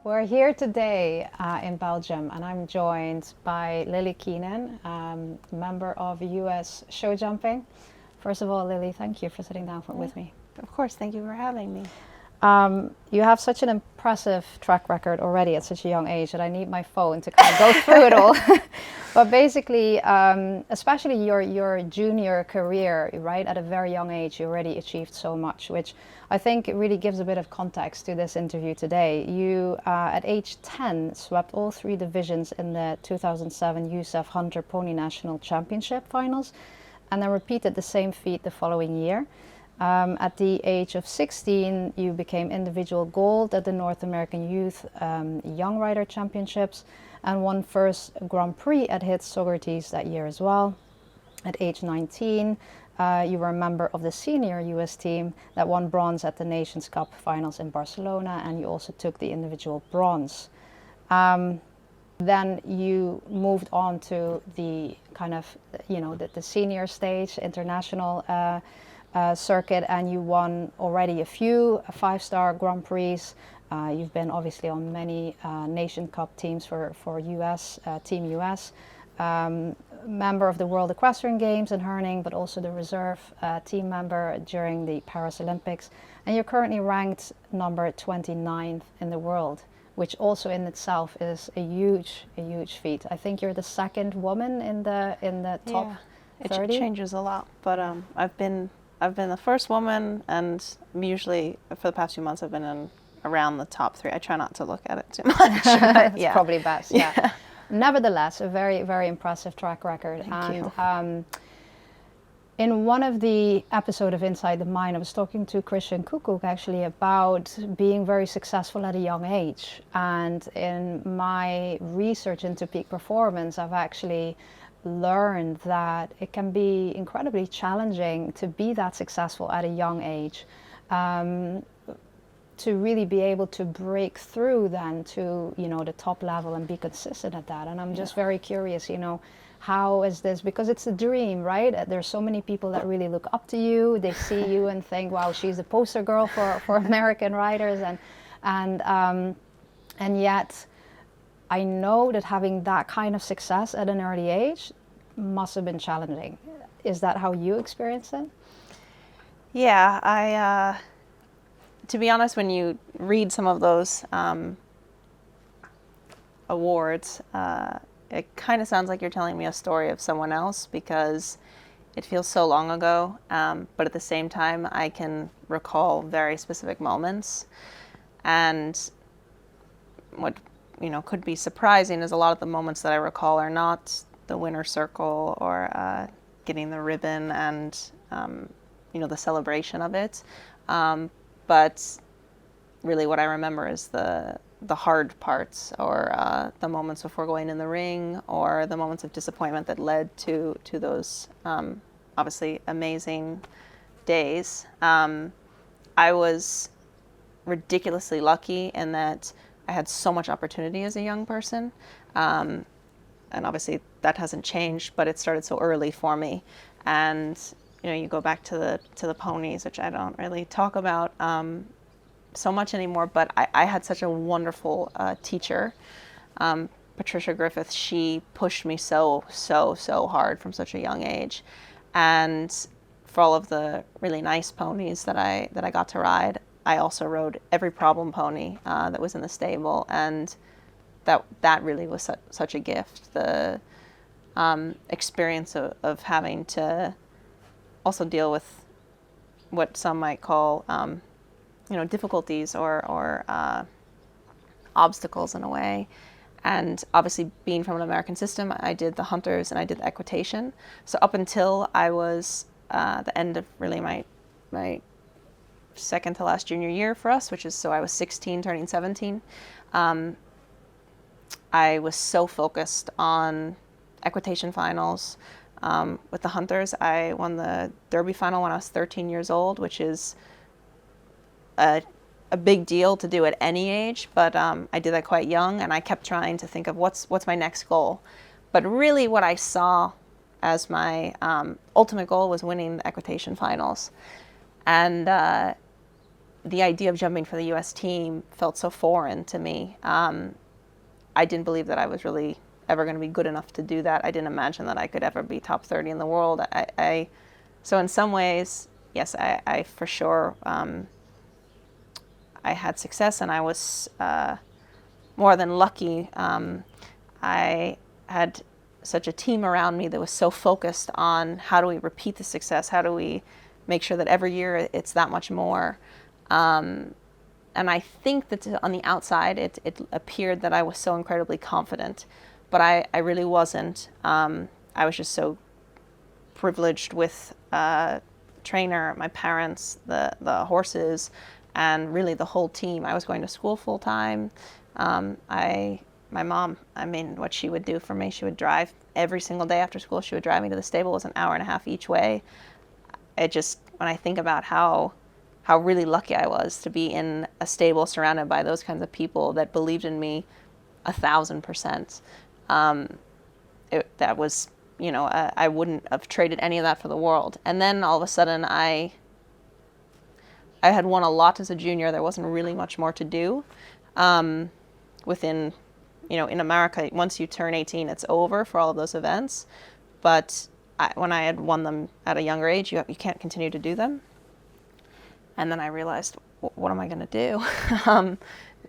We're here today in Belgium, and I'm joined by Lillie Keenan, member of US Show Jumping. First of all, Lillie, thank you for sitting down with me. Of course, thank you for having me. You have such an impressive track record already at such a young age that I need my phone to kind of go through it all. But basically, especially your junior career, right, at a very young age, you already achieved so much, which I think really gives a bit of context to this interview today. You, at age 10, swept all 3 divisions in the 2007 USEF Hunter Pony National Championship finals, and then repeated the same feat the following year. At the age of 16, you became individual gold at the North American Youth Young Rider Championships and won first Grand Prix at HITS Sogerties that year as well. At age 19, you were a member of the senior US team that won bronze at the Nations Cup finals in Barcelona, and you also took the individual bronze. Then you moved on to the kind of, the senior stage, international circuit, and you won already a few 5-star Grand Prix. You've been obviously on many Nation Cup teams for US, Team US. Member of the World Equestrian Games in Herning, but also the reserve team member during the Paris Olympics. And you're currently ranked number 29th in the world, which also in itself is a huge feat. I think you're the second woman in the top 30. It changes a lot, but I've been the first woman, and usually for the past few months I've been around the top 3. I try not to look at it too much. It's probably best. Yeah. Nevertheless, a very, very impressive track record. Thank you. In one of the episodes of Inside the Mind, I was talking to Christian Kukuk actually about being very successful at a young age. And in my research into peak performance, I've actually learned that it can be incredibly challenging to be that successful at a young age. To really be able to break through then to, the top level and be consistent at that. And I'm just very curious, how is this, because it's a dream, right? There's so many people that really look up to you. They see you and think, wow, she's the poster girl for American riders. And yet I know that having that kind of success at an early age must have been challenging. Is that how you experienced it? Yeah, to be honest, when you read some of those awards, it kind of sounds like you're telling me a story of someone else because it feels so long ago. But at the same time, I can recall very specific moments. And what could be surprising is a lot of the moments that I recall are not the winner's circle or getting the ribbon and the celebration of it. But really what I remember is the hard parts, or the moments before going in the ring, or the moments of disappointment that led to those obviously amazing days. I was ridiculously lucky in that I had so much opportunity as a young person. And obviously that hasn't changed, but it started so early for me. And you go back to the ponies, which I don't really talk about so much anymore, but I had such a wonderful teacher, Patricia Griffith. She pushed me so hard from such a young age. And for all of the really nice ponies that I got to ride, I also rode every problem pony that was in the stable, and that really was such a gift. The experience of having to also deal with what some might call, difficulties or obstacles in a way. And obviously being from an American system, I did the hunters and I did the equitation. So up until I was the end of really my second to last junior year for us, so I was 16 turning 17, I was so focused on equitation finals. With the hunters, I won the Derby final when I was 13 years old, which is a big deal to do at any age, but I did that quite young, and I kept trying to think of what's my next goal. But really what I saw as my ultimate goal was winning the equitation finals. And the idea of jumping for the U.S. team felt so foreign to me. I didn't believe that I was really ever going to be good enough to do that. I didn't imagine that I could ever be top 30 in the world. So in some ways, yes, I for sure, I had success, and I was more than lucky. I had such a team around me that was so focused on how do we repeat the success, how do we make sure that every year it's that much more. And I think that on the outside, it appeared that I was so incredibly confident, but I really wasn't. I was just so privileged with trainer, my parents, the horses, and really the whole team. I was going to school full time. My mom, I mean, what she would do for me, she would drive every single day after school. She would drive me to the stable. It was an hour and a half each way. It just, when I think about how really lucky I was to be in a stable surrounded by those kinds of people that believed in me 1,000%, that was, you know, I wouldn't have traded any of that for the world. And then all of a sudden I had won a lot as a junior. There wasn't really much more to do. Within, you know, in America, once you turn 18, it's over for all of those events. But when I had won them at a younger age, you can't continue to do them. And then I realized, what am I going to do?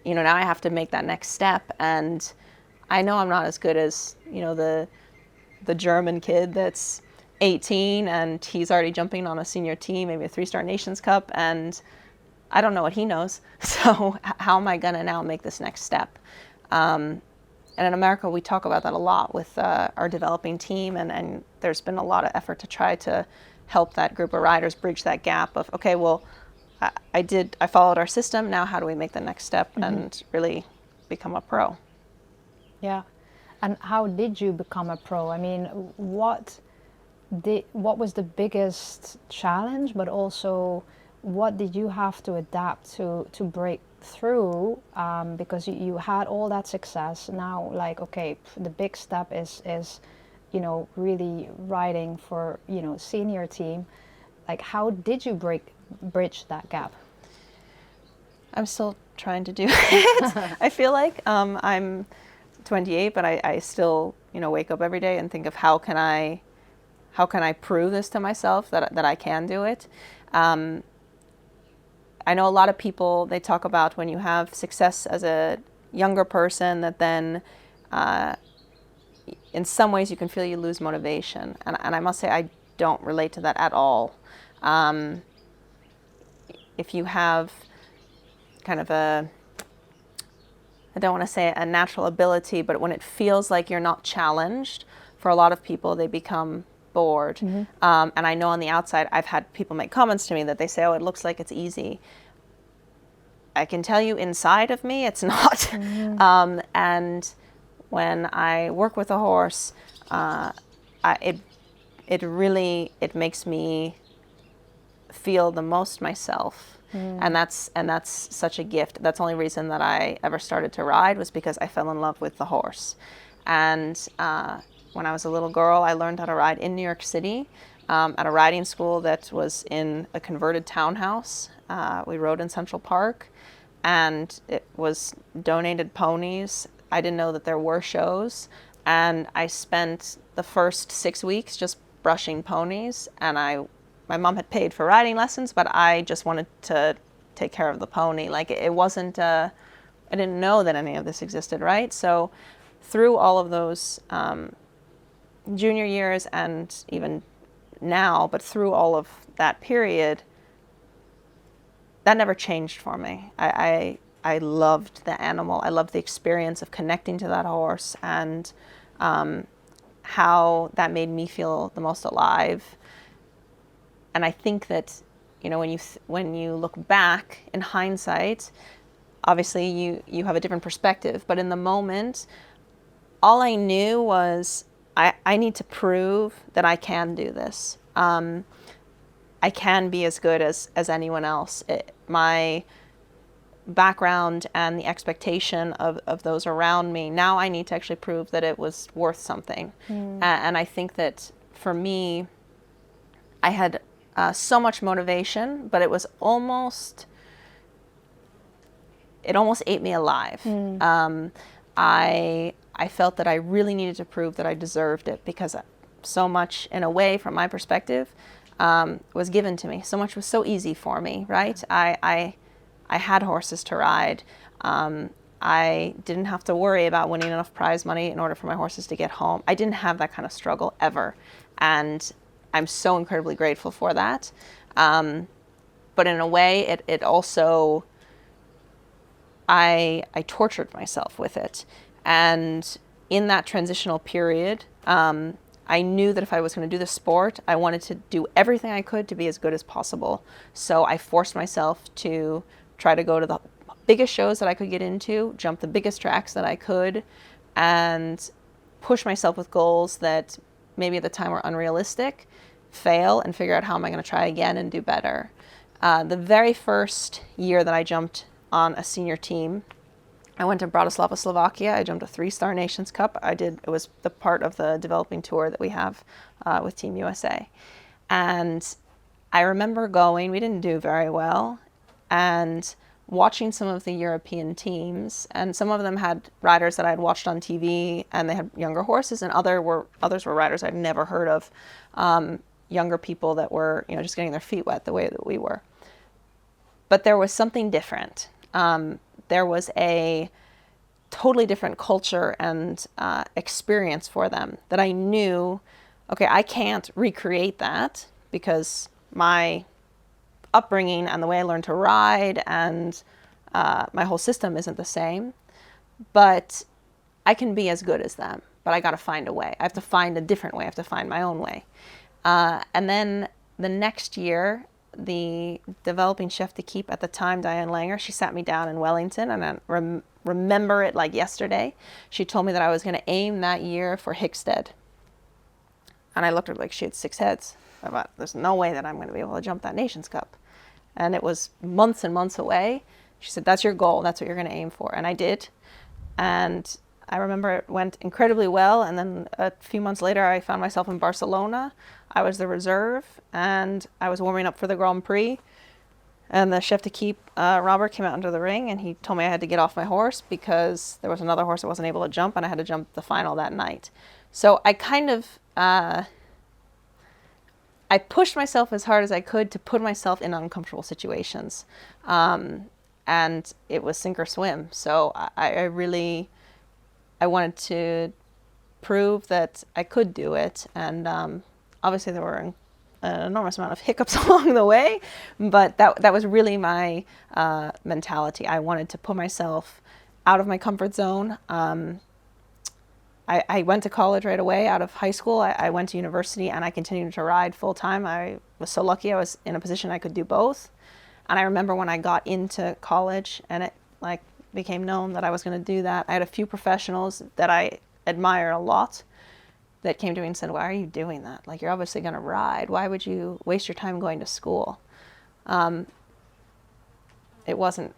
You know, now I have to make that next step. And I know I'm not as good as, you know, the German kid that's 18 and he's already jumping on a senior team, maybe a 3-star Nations Cup, and I don't know what he knows. So how am I going to now make this next step? And in America, we talk about that a lot with our developing team, and there's been a lot of effort to try to help that group of riders bridge that gap of, okay, well, I followed our system, now how do we make the next step and really become a pro? Yeah. And how did you become a pro? I mean, what was the biggest challenge, but also what did you have to adapt to break through? Because you had all that success. Now, like, okay, the big step is, you know, really riding for, you know, senior team. Like, how did you bridge that gap? I'm still trying to do it. I feel like I'm 28, but I still, you know, wake up every day and think of how can I prove this to myself that I can do it. I know a lot of people, they talk about when you have success as a younger person that then in some ways you can feel you lose motivation. And I must say I don't relate to that at all. If you have kind of I don't want to say a natural ability, but when it feels like you're not challenged, for a lot of people, they become bored. And I know on the outside, I've had people make comments to me that they say, oh, it looks like it's easy. I can tell you inside of me, it's not. And when I work with a horse, it makes me feel the most myself. And that's such a gift. That's the only reason that I ever started to ride, was because I fell in love with the horse. And when I was a little girl, I learned how to ride in New York City at a riding school that was in a converted townhouse. We rode in Central Park, and it was donated ponies. I didn't know that there were shows, and I spent the first 6 weeks just brushing ponies, and my mom had paid for riding lessons, but I just wanted to take care of the pony. Like, it wasn't, I didn't know that any of this existed, right? So through all of those junior years and even now, but through all of that period, that never changed for me. I loved the animal. I loved the experience of connecting to that horse, and how that made me feel the most alive. And I think that, you know, when you look back in hindsight, obviously you have a different perspective. But in the moment, all I knew was I need to prove that I can do this. I can be as good as anyone else. My background and the expectation of those around me, now I need to actually prove that it was worth something. And I think that for me, I had so much motivation, but it was almost it almost ate me alive. I felt that I really needed to prove that I deserved it, because so much, in a way, from my perspective, was given to me. So much was so easy for me, right? I had horses to ride. I didn't have to worry about winning enough prize money in order for my horses to get home. I didn't have that kind of struggle ever. And I'm so incredibly grateful for that. But in a way, it also, I tortured myself with it. And in that transitional period, I knew that if I was going to do the sport, I wanted to do everything I could to be as good as possible. So I forced myself to try to go to the biggest shows that I could get into, jump the biggest tracks that I could, and push myself with goals that maybe at the time were unrealistic, fail, and figure out how am I going to try again and do better. The very first year that I jumped on a senior team, I went to Bratislava, Slovakia. I jumped a 3-star Nations Cup. It was the part of the developing tour that we have with Team USA. And I remember going, we didn't do very well, and watching some of the European teams, and some of them had riders that I had watched on TV, and they had younger horses, and others were riders I'd never heard of, younger people that were, just getting their feet wet the way that we were. But there was something different. There was a totally different culture and experience for them that I knew, okay, I can't recreate that, because my upbringing and the way I learned to ride and my whole system isn't the same. But I can be as good as them, but I got to find a way. I have to find a different way. I have to find my own way. And then the next year, the developing chef de keep at the time, Diane Langer, she sat me down in Wellington, and I remember it like yesterday. She told me that I was going to aim that year for Hickstead. And I looked at her like she had 6 heads. I thought, there's no way that I'm going to be able to jump that Nations Cup. And it was months and months away. She said, that's your goal. That's what you're going to aim for. And I did. And I remember it went incredibly well. And then a few months later, I found myself in Barcelona. I was the reserve, and I was warming up for the Grand Prix. And the chef de keep, Robert, came out into the ring, and he told me I had to get off my horse because there was another horse that wasn't able to jump, and I had to jump the final that night. So I kind of, I pushed myself as hard as I could to put myself in uncomfortable situations. And it was sink or swim. So I wanted to prove that I could do it. And obviously there were an enormous amount of hiccups along the way, but that was really my mentality. I wanted to put myself out of my comfort zone. I went to college right away out of high school. I went to university, and I continued to ride full time. I was so lucky I was in a position I could do both. And I remember when I got into college and it became known that I was going to do that, I had a few professionals that I admire a lot that came to me and said, why are you doing that? You're obviously going to ride. Why would you waste your time going to school? It wasn't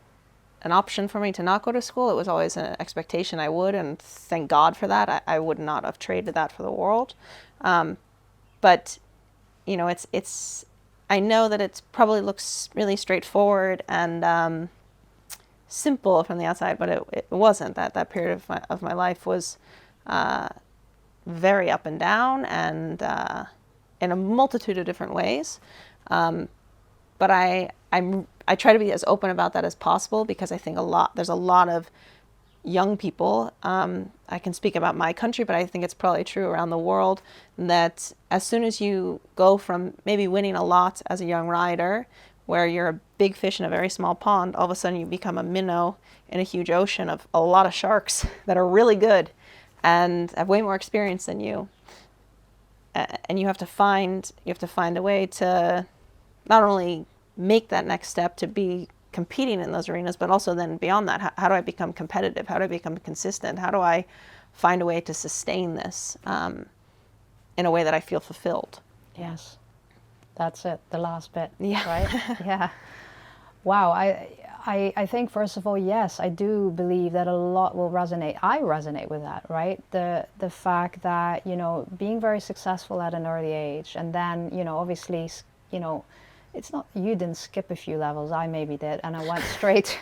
an option for me to not go to school. It was always an expectation I would, and thank God for that. I would not have traded that for the world. But, it's I know that it probably looks really straightforward and simple from the outside, but it wasn't. That period of my life was very up and down, and in a multitude of different ways. But I try to be as open about that as possible, because I think there's a lot of young people, I can speak about my country, but I think it's probably true around the world, that as soon as you go from maybe winning a lot as a young rider, where you're a big fish in a very small pond, all of a sudden you become a minnow in a huge ocean of a lot of sharks that are really good and have way more experience than you. And you have to find a way to not only make that next step to be competing in those arenas, but also then beyond that, how do I become competitive? How do I become consistent? How do I find a way to sustain this in a way that I feel fulfilled? Yes, that's it, the last bit, yeah. Right? Yeah. Wow, I think, first of all, yes, I do believe that a lot will resonate. I resonate with that, right? The fact that, being very successful at an early age, and then, obviously, it's not, you didn't skip a few levels, I maybe did, and I went straight,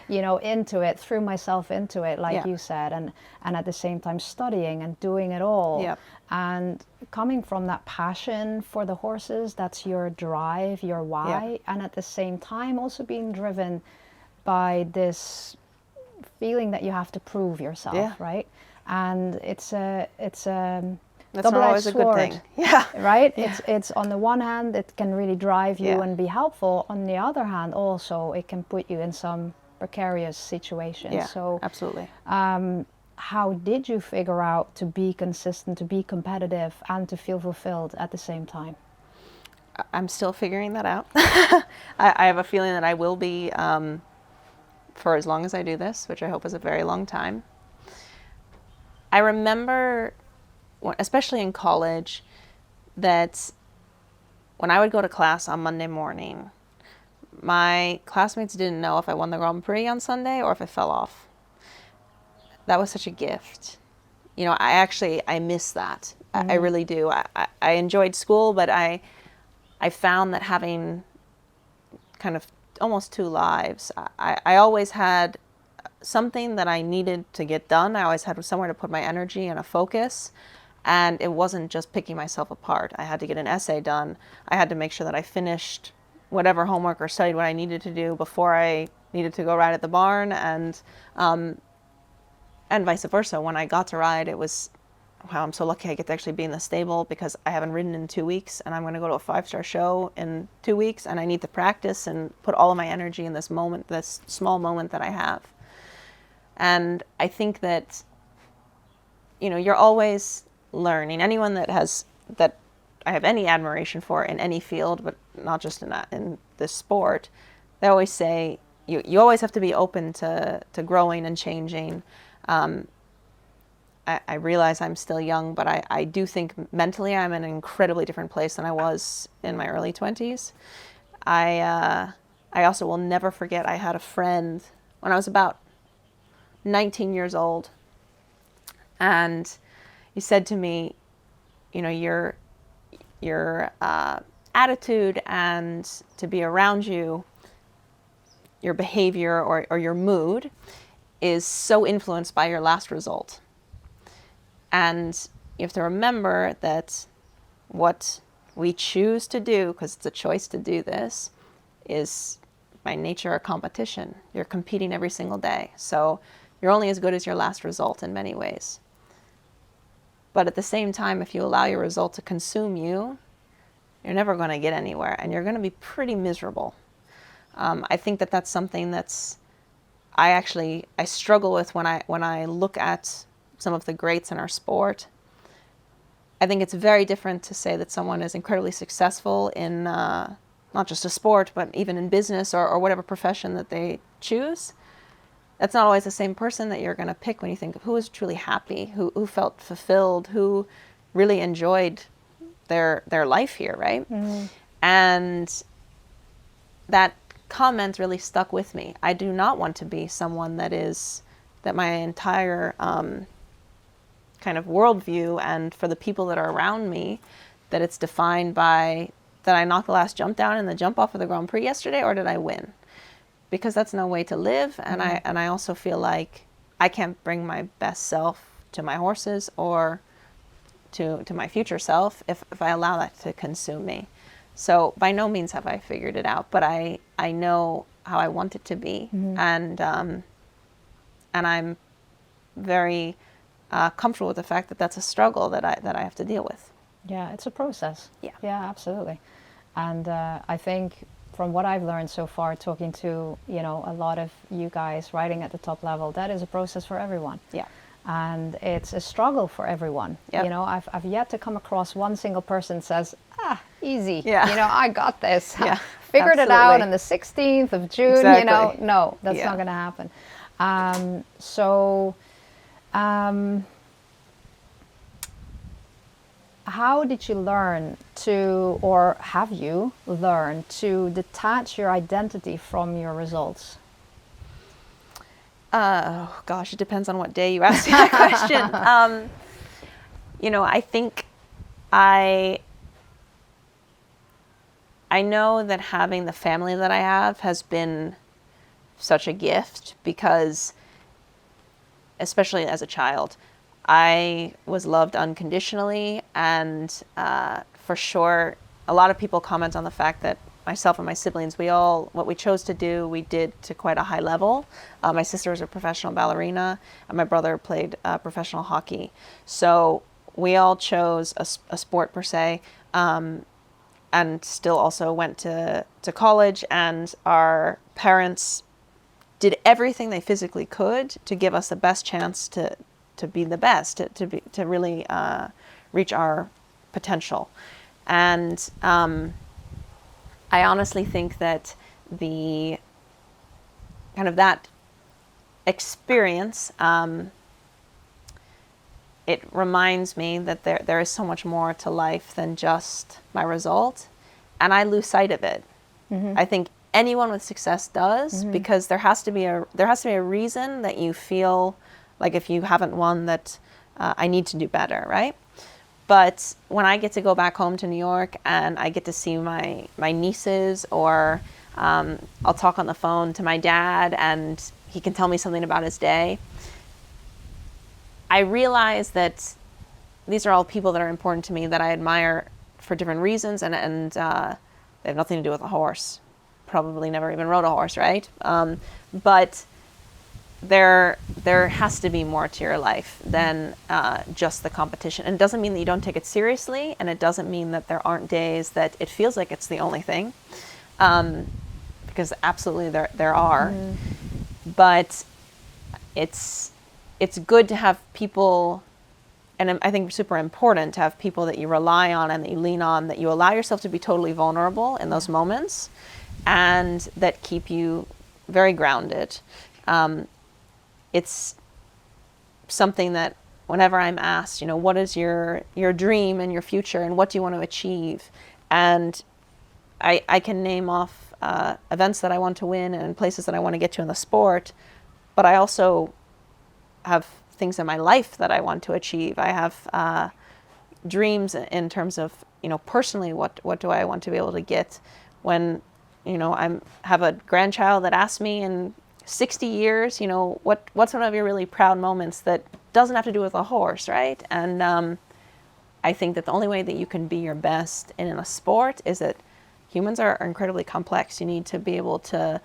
into it, threw myself into it, like you said, and at the same time studying and doing it all. Yep. And coming from that passion for the horses, that's your drive, your why, and at the same time also being driven by this feeling that you have to prove yourself, right? And it's a That's not always a good thing. Yeah. Right? Yeah. It's on the one hand, it can really drive you Yeah. and be helpful. On the other hand, also, it can put you in some precarious situations. Yeah, So absolutely. how did you figure out to be consistent, to be competitive, and to feel fulfilled at the same time? I'm still figuring that out. I have a feeling that I will be for as long as I do this, which I hope is a very long time. I remember, especially in college, that when I would go to class on Monday morning, my classmates didn't know if I won the Grand Prix on Sunday or if I fell off. That was such a gift. I miss that. Mm-hmm. I really do. I enjoyed school, but I found that having kind of almost two lives, I always had something that I needed to get done. I always had somewhere to put my energy and a focus. And it wasn't just picking myself apart. I had to get an essay done. I had to make sure that I finished whatever homework or studied what I needed to do before I needed to go ride at the barn. And vice versa. When I got to ride, it was, wow, I'm so lucky I get to actually be in the stable because I haven't ridden in 2 weeks and I'm going to go to a 5-star show in 2 weeks and I need to practice and put all of my energy in this moment, this small moment that I have. And I think that, you're always learning. Anyone that I have any admiration for in any field, but not just in this sport, they always say you always have to be open to growing and changing. I realize I'm still young, but I do think mentally I'm in an incredibly different place than I was in my early 20s. I also will never forget, I had a friend when I was about 19 years old, and he said to me, your attitude and to be around you, your behavior or your mood is so influenced by your last result. And you have to remember that what we choose to do, because it's a choice to do this, is by nature a competition. You're competing every single day. So you're only as good as your last result in many ways. But at the same time, if you allow your result to consume you, you're never going to get anywhere and you're going to be pretty miserable. I think that that's something that's I struggle with when I look at some of the greats in our sport. I think it's very different to say that someone is incredibly successful in not just a sport, but even in business or whatever profession that they choose. That's not always the same person that you're going to pick when you think of who is truly happy, who felt fulfilled, who really enjoyed their life here, right? Mm-hmm. And that comment really stuck with me. I do not want to be someone that my entire kind of worldview and for the people that are around me, that it's defined by, did I knock the last jump down in the jump off of the Grand Prix yesterday or did I win? Because that's no way to live. And I also feel like I can't bring my best self to my horses or to my future self if I allow that to consume me. So by no means have I figured it out, but I know how I want it to be. Mm-hmm. And I'm very comfortable with the fact that that's a struggle that I have to deal with. Yeah, it's a process. Yeah, absolutely. And I think from what I've learned so far, talking to a lot of you guys riding at the top level, that is a process for everyone. Yeah. And it's a struggle for everyone. Yep. I've yet to come across one single person says, easy. Yeah. I got this. Yeah, Figured absolutely. it out on the 16th of June. Exactly. No, that's not going to happen. How did you learn to, or have you learned to detach your identity from your results? Oh gosh, it depends on what day you ask me that question. I think I I know that having the family that I have has been such a gift because, especially as a child, I was loved unconditionally, and for sure, a lot of people comment on the fact that myself and my siblings, what we chose to do, we did to quite a high level. My sister was a professional ballerina, and my brother played professional hockey. So we all chose a sport per se, and still also went to college, and our parents did everything they physically could to give us the best chance to be the best, to really reach our potential. And I honestly think that the kind of that experience, it reminds me that there is so much more to life than just my result, and I lose sight of it. Mm-hmm. I think anyone with success does, mm-hmm. because there has to be a reason that you feel like if you haven't won that I need to do better, right? But when I get to go back home to New York and I get to see my nieces, or I'll talk on the phone to my dad and he can tell me something about his day, I realize that these are all people that are important to me, that I admire for different reasons, and they have nothing to do with a horse. Probably never even rode a horse, right? But there has to be more to your life than just the competition. And it doesn't mean that you don't take it seriously, and it doesn't mean that there aren't days that it feels like it's the only thing, because absolutely there are. Mm. But it's good to have people, and I think super important to have people that you rely on and that you lean on, that you allow yourself to be totally vulnerable in those moments, and that keep you very grounded. It's something that whenever I'm asked, what is your dream and your future, and what do you want to achieve? And I can name off events that I want to win and places that I want to get to in the sport, but I also have things in my life that I want to achieve. I have dreams in terms of, personally, what do I want to be able to get when, I have a grandchild that asks me in 60 years, what's one of your really proud moments that doesn't have to do with a horse, right? And I think that the only way that you can be your best in a sport is that humans are incredibly complex. You need to be able to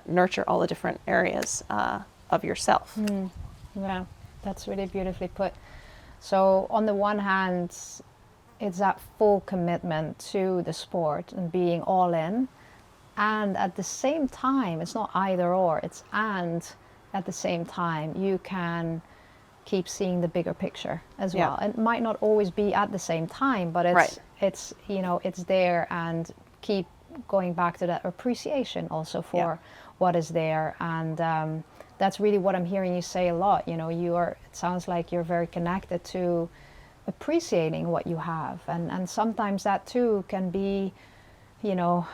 nurture all the different areas of yourself. Mm. Yeah, that's really beautifully put. So on the one hand, it's that full commitment to the sport and being all in. And at the same time, it's not either or, it's and at the same time, you can keep seeing the bigger picture as well. It might not always be at the same time, but it's it's there, and keep going back to that appreciation also for what is there. And that's really what I'm hearing you say a lot. It sounds like you're very connected to appreciating what you have. And sometimes that too can be,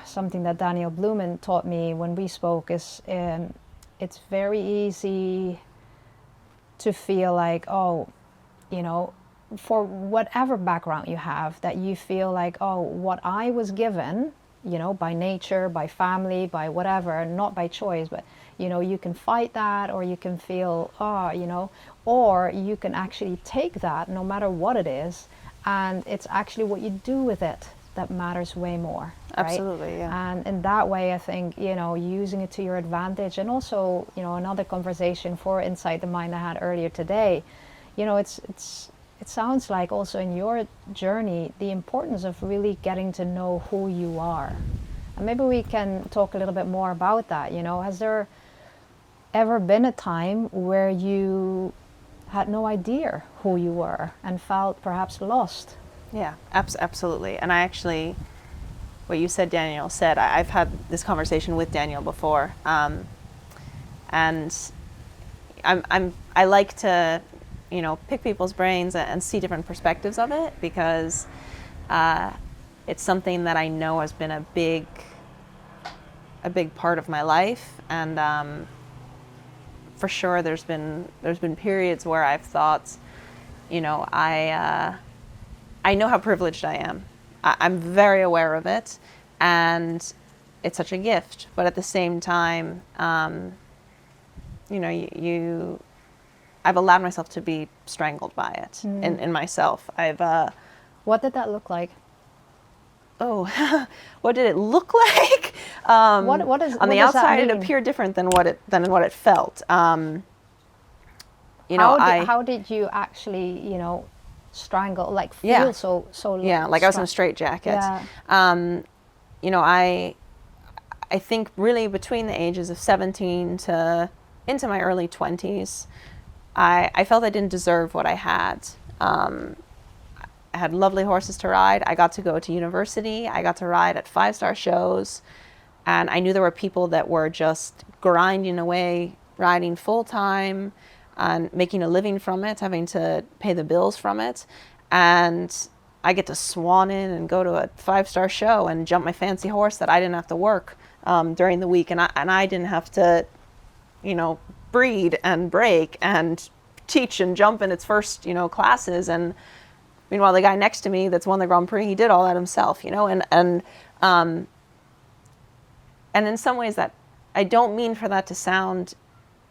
something that Daniel Blumen taught me when we spoke is it's very easy to feel like, for whatever background you have, that you feel like, what I was given, by nature, by family, by whatever, not by choice, but, you can fight that, or you can feel, or you can actually take that no matter what it is, and it's actually what you do with it that matters way more. Right? Absolutely, yeah. And in that way, I think, using it to your advantage, and also, another conversation for Inside the Mind I had earlier today, it sounds like also in your journey, the importance of really getting to know who you are. And maybe we can talk a little bit more about that. Has there ever been a time where you had no idea who you were and felt perhaps lost? Yeah, absolutely. And I actually, what you said, Daniel said, I've had this conversation with Daniel before, and I like to, pick people's brains and see different perspectives of it, because it's something that I know has been a big part of my life, and for sure there's been periods where I've thought, I know how privileged I am. I'm very aware of it, and it's such a gift. But at the same time, I've allowed myself to be strangled by it in myself. What did that look like? Oh, what did it look like? What on the outside? It appeared different than what it felt. How did you actually, strangle, like feel so yeah, like I was in a straitjacket. Yeah. I think really between the ages of 17 to into my early 20s, I felt I didn't deserve what I had. I had lovely horses to ride. I got to go to university. I got to ride at 5-star shows. And I knew there were people that were just grinding away, riding full time and making a living from it, having to pay the bills from it. And I get to swan in and go to a 5-star show and jump my fancy horse that I didn't have to work during the week. And I didn't have to, breed and break and teach and jump in its first, classes. And meanwhile, the guy next to me that's won the Grand Prix, he did all that himself, and in some ways that I don't mean for that to sound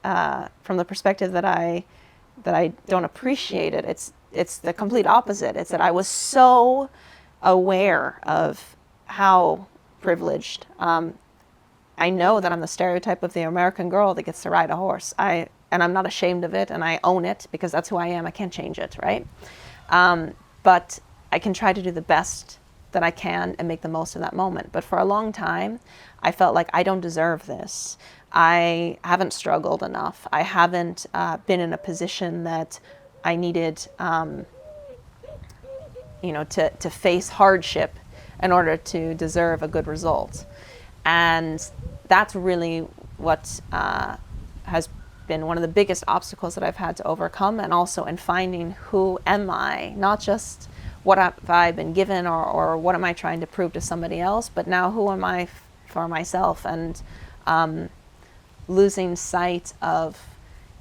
from the perspective that I don't appreciate it. It's the complete opposite. It's that I was so aware of how privileged. I know that I'm the stereotype of the American girl that gets to ride a horse. And I'm not ashamed of it, and I own it because that's who I am. I can't change it, right? But I can try to do the best that I can and make the most of that moment. But for a long time, I felt like I don't deserve this. I haven't struggled enough. I haven't been in a position that I needed, to face hardship in order to deserve a good result. And that's really what has been one of the biggest obstacles that I've had to overcome, and also in finding who am I, not just what have I been given or what am I trying to prove to somebody else, but now who am I for myself, and losing sight of,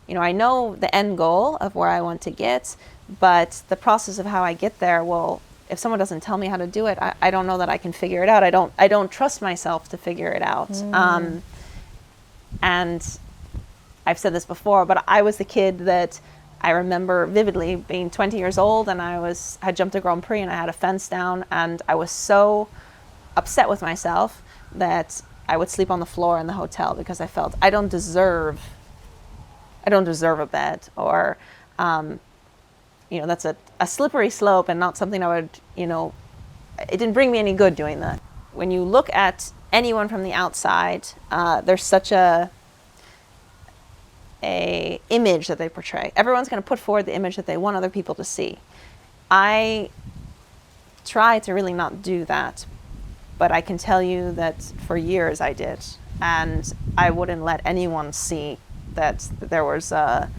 I know the end goal of where I want to get, but the process of how I get there, well, if someone doesn't tell me how to do it, I don't know that I can figure it out. I don't trust myself to figure it out. And I've said this before, but I was the kid that I remember vividly being 20 years old, and I had jumped a Grand Prix and I had a fence down, and I was so upset with myself that I would sleep on the floor in the hotel because I felt I don't deserve a bed, or that's a slippery slope and not something I would, it didn't bring me any good doing that. When you look at anyone from the outside, there's such a image that they portray. Everyone's going to put forward the image that they want other people to see. I try to really not do that, but I can tell you that for years I did, and I wouldn't let anyone see that there was or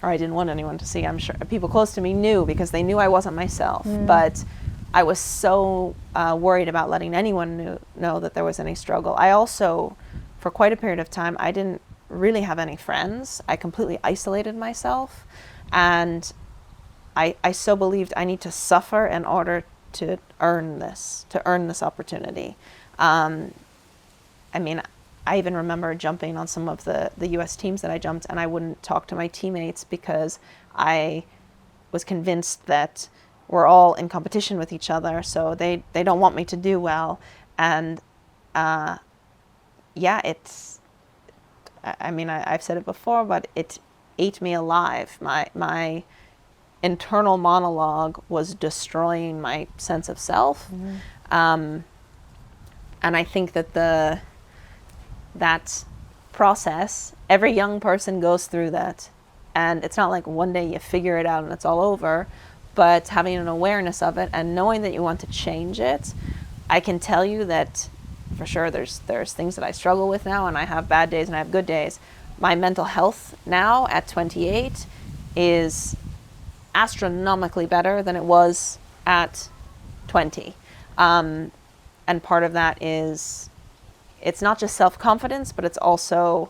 I didn't want anyone to see. I'm sure people close to me knew because they knew I wasn't myself, but I was so worried about letting anyone know that there was any struggle. I also, for quite a period of time, I didn't really have any friends. I completely isolated myself, and I so believed I need to suffer in order to earn this opportunity. I even remember jumping on some of the US teams that I jumped, and I wouldn't talk to my teammates because I was convinced that we're all in competition with each other, so they don't want me to do well. And I've said it before, but it ate me alive. My internal monologue was destroying my sense of self. And I think that that process, every young person goes through that. And it's not like one day you figure it out and it's all over, but having an awareness of it and knowing that you want to change it, I can tell you that for sure there's things that I struggle with now, and I have bad days and I have good days. My mental health now at 28 is astronomically better than it was at 20. And part of that is, it's not just self-confidence, but it's also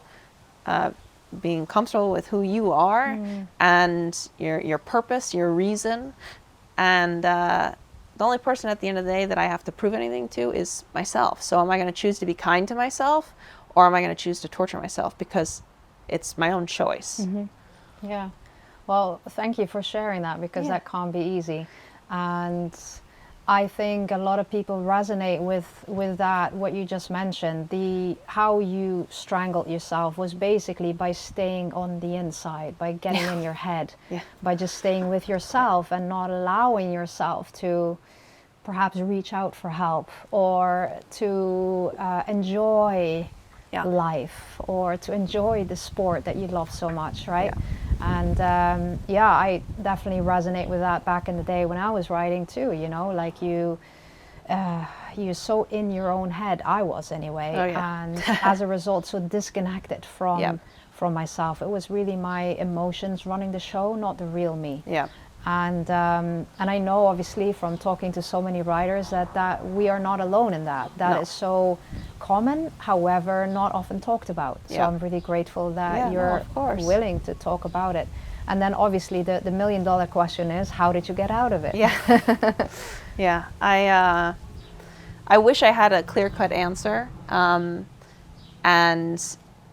being comfortable with who you are and your purpose, your reason. And the only person at the end of the day that I have to prove anything to is myself. So am I going to choose to be kind to myself, or am I going to choose to torture myself? Because it's my own choice. Yeah. Well, thank you for sharing that, because that can't be easy. And I think a lot of people resonate with that, what you just mentioned. How you strangled yourself was basically by staying on the inside, by getting in your head, by just staying with yourself and not allowing yourself to perhaps reach out for help, or to enjoy life, or to enjoy the sport that you love so much, right? And I definitely resonate with that back in the day when I was riding too, you know, like you're so in your own head, I was anyway, and as a result so disconnected from myself. It was really my emotions running the show, not the real me. And I know obviously from talking to so many riders that we are not alone in that. That is so common, however, not often talked about. So I'm really grateful that you're willing to talk about it. And then obviously the $1 million question is, how did you get out of it? I wish I had a clear-cut answer, and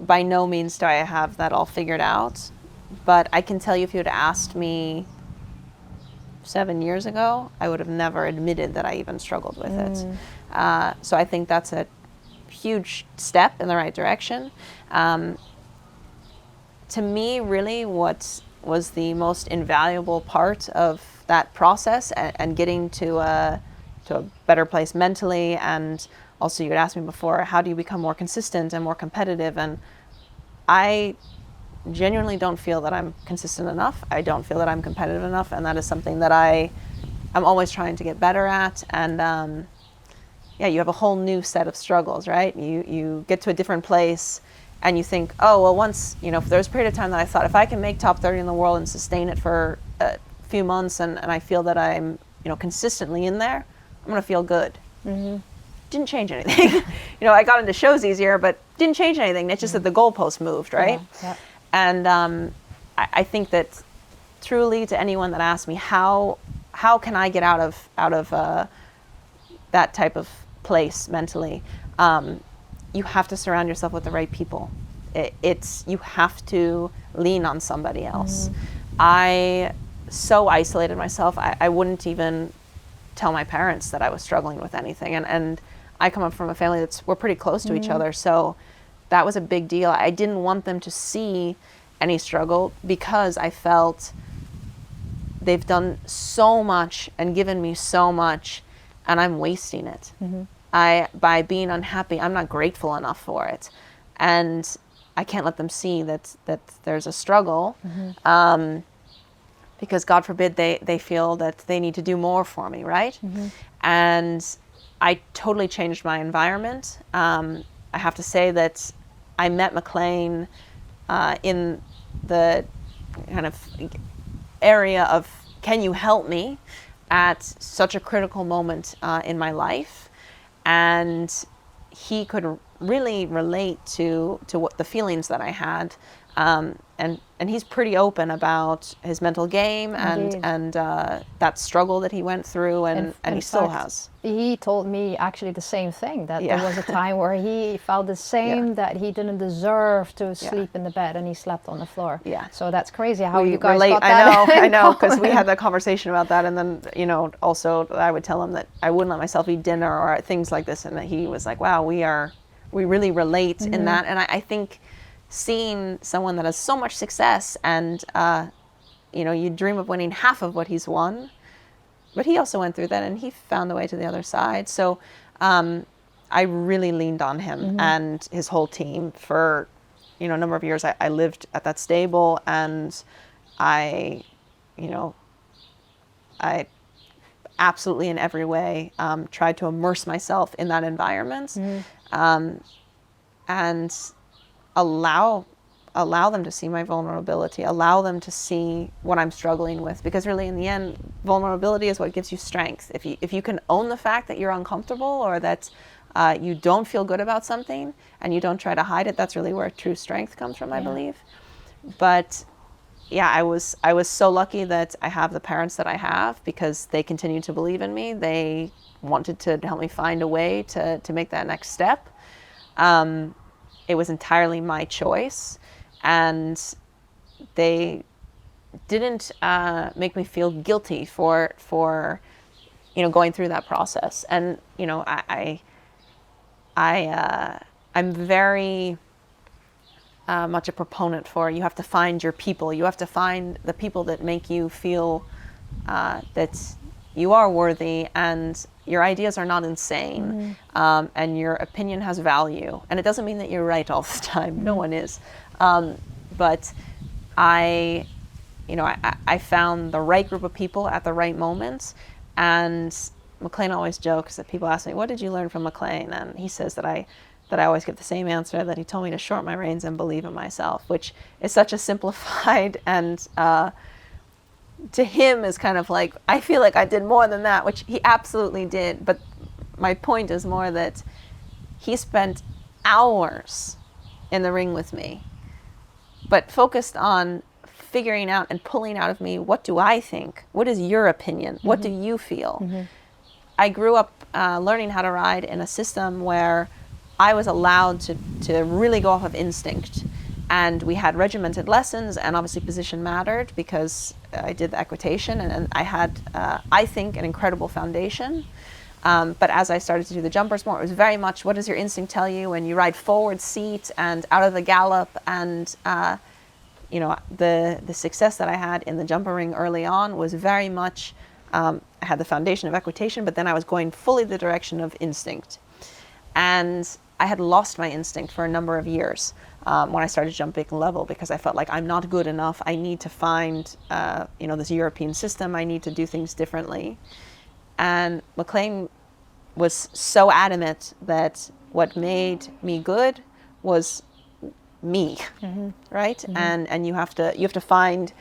by no means do I have that all figured out. But I can tell you, if you had asked me 7 years ago, I would have never admitted that I even struggled with it. So I think that's a huge step in the right direction. To me, really, what was the most invaluable part of that process and getting to a better place mentally, and also you had asked me before, how do you become more consistent and more competitive? And I genuinely don't feel that I'm consistent enough. I don't feel that I'm competitive enough, and that is something that I'm always trying to get better at. And you have a whole new set of struggles, right? You get to a different place and you think, oh, well, once, you know, if there was a period of time that I thought, if I can make top 30 in the world and sustain it for a few months, and I feel that I'm, you know, consistently in there, I'm going to feel good. Didn't change anything. You know, I got into shows easier, but didn't change anything. It's just that the goalpost moved, right? And I think that truly, to anyone that asks me, how can I get out of that type of place mentally, you have to surround yourself with the right people. You have to lean on somebody else. I so isolated myself. I wouldn't even tell my parents that I was struggling with anything. And I come up from a family we're pretty close to each other, so that was a big deal. I didn't want them to see any struggle, because I felt they've done so much and given me so much, and I'm wasting it. By being unhappy, I'm not grateful enough for it. And I can't let them see that there's a struggle, because God forbid they feel that they need to do more for me, right? And I totally changed my environment. I have to say that I met McLean in the kind of area of, can you help me, at such a critical moment in my life. And he could really relate to what the feelings that I had. And he's pretty open about his mental game and that struggle that he went through, and he still has. He told me actually the same thing, that there was a time where he felt the same, that he didn't deserve to sleep in the bed, and he slept on the floor. So that's crazy how you guys got that. I know, because we had that conversation about that, and then, you know, also I would tell him that I wouldn't let myself eat dinner or things like this, and that he was like, wow, we really relate in that. And I think seeing someone that has so much success, and you know, you dream of winning half of what he's won, but he also went through that, and he found the way to the other side. So I really leaned on him and his whole team for, you know, a number of years. I lived at that stable, and I absolutely in every way tried to immerse myself in that environment, and allow them to see my vulnerability, allow them to see what I'm struggling with, because really in the end, vulnerability is what gives you strength. If you can own the fact that you're uncomfortable, or that you don't feel good about something, and you don't try to hide it, that's really where true strength comes from, I believe. But yeah, I was so lucky that I have the parents that I have, because they continued to believe in me. They wanted to help me find a way to make that next step. It was entirely my choice, and they didn't make me feel guilty for going through that process. And I'm very much a proponent for, you have to find your people. You have to find the people that make you feel that you are worthy and your ideas are not insane, and your opinion has value. And it doesn't mean that you're right all the time. No one is. But I found the right group of people at the right moment. And McLean always jokes that people ask me, what did you learn from McLean? And he says that I always get the same answer, that he told me to short my reins and believe in myself, which is such a simplified and to him is kind of like, I feel like I did more than that, which he absolutely did. But my point is more that he spent hours in the ring with me, but focused on figuring out and pulling out of me, what do I think? What is your opinion? What do you feel? I grew up learning how to ride in a system where I was allowed to really go off of instinct. And we had regimented lessons, and obviously position mattered because I did the equitation, and I had, I think, an incredible foundation. But as I started to do the jumpers more, it was very much, what does your instinct tell you when you ride forward seat and out of the gallop? And the success that I had in the jumper ring early on was very much, I had the foundation of equitation, but then I was going fully the direction of instinct. And I had lost my instinct for a number of years when I started jumping level, because I felt like I'm not good enough. I need to find, this European system. I need to do things differently. And McLean was so adamant that what made me good was me, right? And you have to find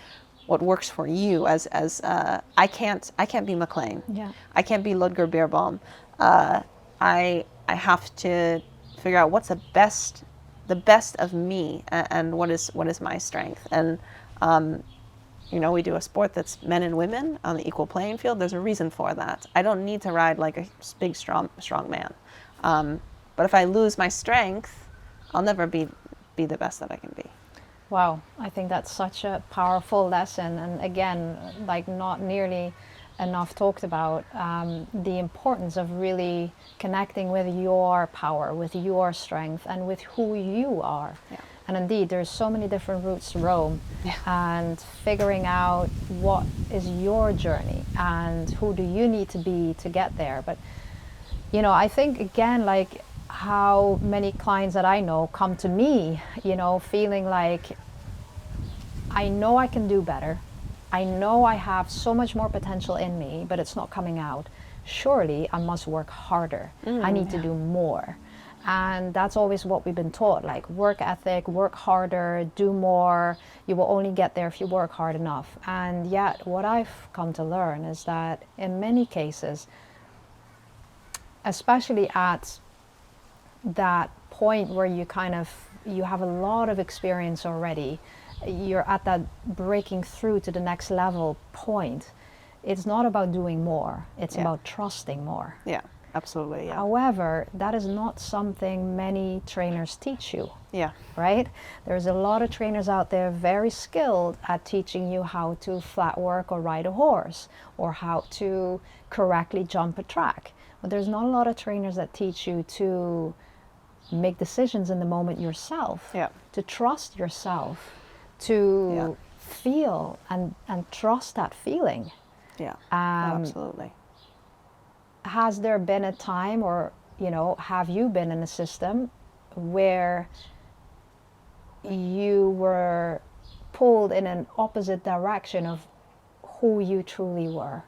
what works for you. As I can't be McLean. Yeah. I can't be Ludger Beerbaum. I have to figure out what's the best of me, and what is my strength. And we do a sport that's men and women on the equal playing field. There's a reason for that. I don't need to ride like a big strong man. But if I lose my strength, I'll never be the best that I can be. Wow, I think that's such a powerful lesson, and again, like not nearly enough talked about, the importance of really connecting with your power, with your strength, and with who you are. Yeah. And indeed, there's so many different routes to Rome, and figuring out what is your journey and who do you need to be to get there. But I think again, like how many clients that I know come to me, feeling like, I know I can do better. I know I have so much more potential in me, but it's not coming out. Surely I must work harder. I need to do more. And that's always what we've been taught, like work ethic, work harder, do more. You will only get there if you work hard enough. And yet what I've come to learn is that in many cases, especially at that point where you have a lot of experience already, you're at that breaking through to the next level point. It's not about doing more, it's about trusting more. Yeah, absolutely. Yeah. However, that is not something many trainers teach you. Yeah. Right? There's a lot of trainers out there very skilled at teaching you how to flat work or ride a horse, or how to correctly jump a track. But there's not a lot of trainers that teach you to make decisions in the moment yourself, to trust yourself, to feel and trust that feeling. Yeah, absolutely. Has there been a time, or have you been in a system where you were pulled in an opposite direction of who you truly were?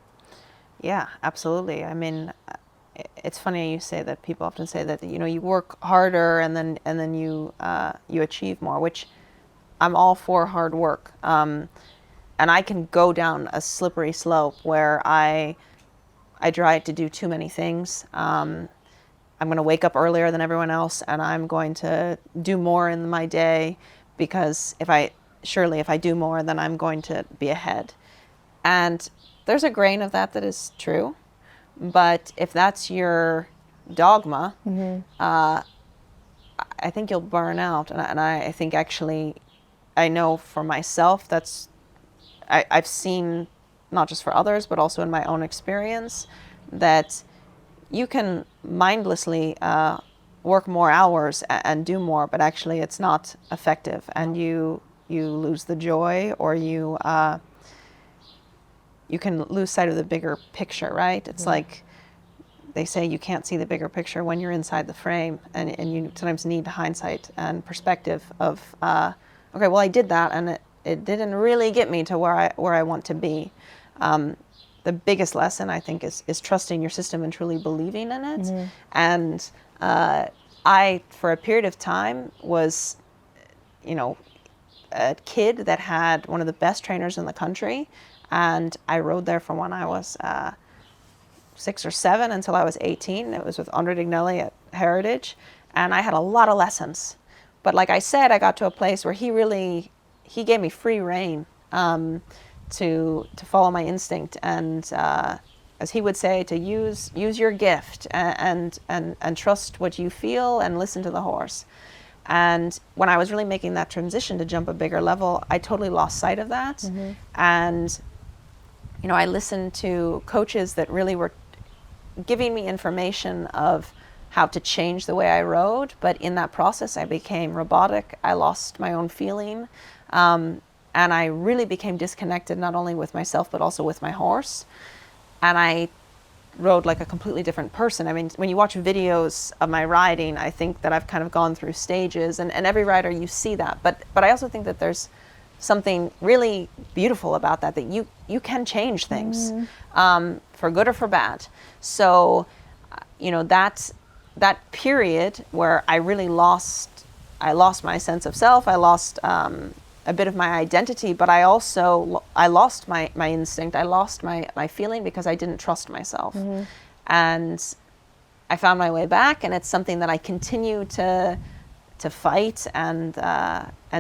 Yeah, absolutely. I mean, it's funny you say that. People often say that you work harder and then you achieve more, which I'm all for hard work. And I can go down a slippery slope where I try to do too many things. I'm going to wake up earlier than everyone else, and I'm going to do more in my day, because if I surely if I do more, then I'm going to be ahead. And there's a grain of that is true. But if that's your dogma, I think you'll burn out. And I think actually, I know for myself, I've seen, not just for others, but also in my own experience, that you can mindlessly work more hours and do more, but actually it's not effective. And you lose the joy, or you can lose sight of the bigger picture, right? It's like they say you can't see the bigger picture when you're inside the frame, and you sometimes need hindsight and perspective of, okay, well, I did that, and it didn't really get me to where I want to be. The biggest lesson, I think, is trusting your system and truly believing in it. And I, for a period of time, was, a kid that had one of the best trainers in the country. And I rode there from when I was 6 or 7 until I was 18. It was with Andre Dignelli at Heritage. And I had a lot of lessons. But like I said, I got to a place where he gave me free rein to follow my instinct. And as he would say, to use your gift and trust what you feel and listen to the horse. And when I was really making that transition to jump a bigger level, I totally lost sight of that. And I listened to coaches that really were giving me information of how to change the way I rode. But in that process, I became robotic. I lost my own feeling. And I really became disconnected, not only with myself, but also with my horse. And I rode like a completely different person. I mean, when you watch videos of my riding, I think that I've kind of gone through stages, and every rider, you see that. But I also think that there's something really beautiful about that you can change things, for good or for bad. So, that period where I really lost my sense of self, I lost a bit of my identity, but I lost my instinct. I lost my feeling because I didn't trust myself. And I found my way back, and it's something that I continue to fight and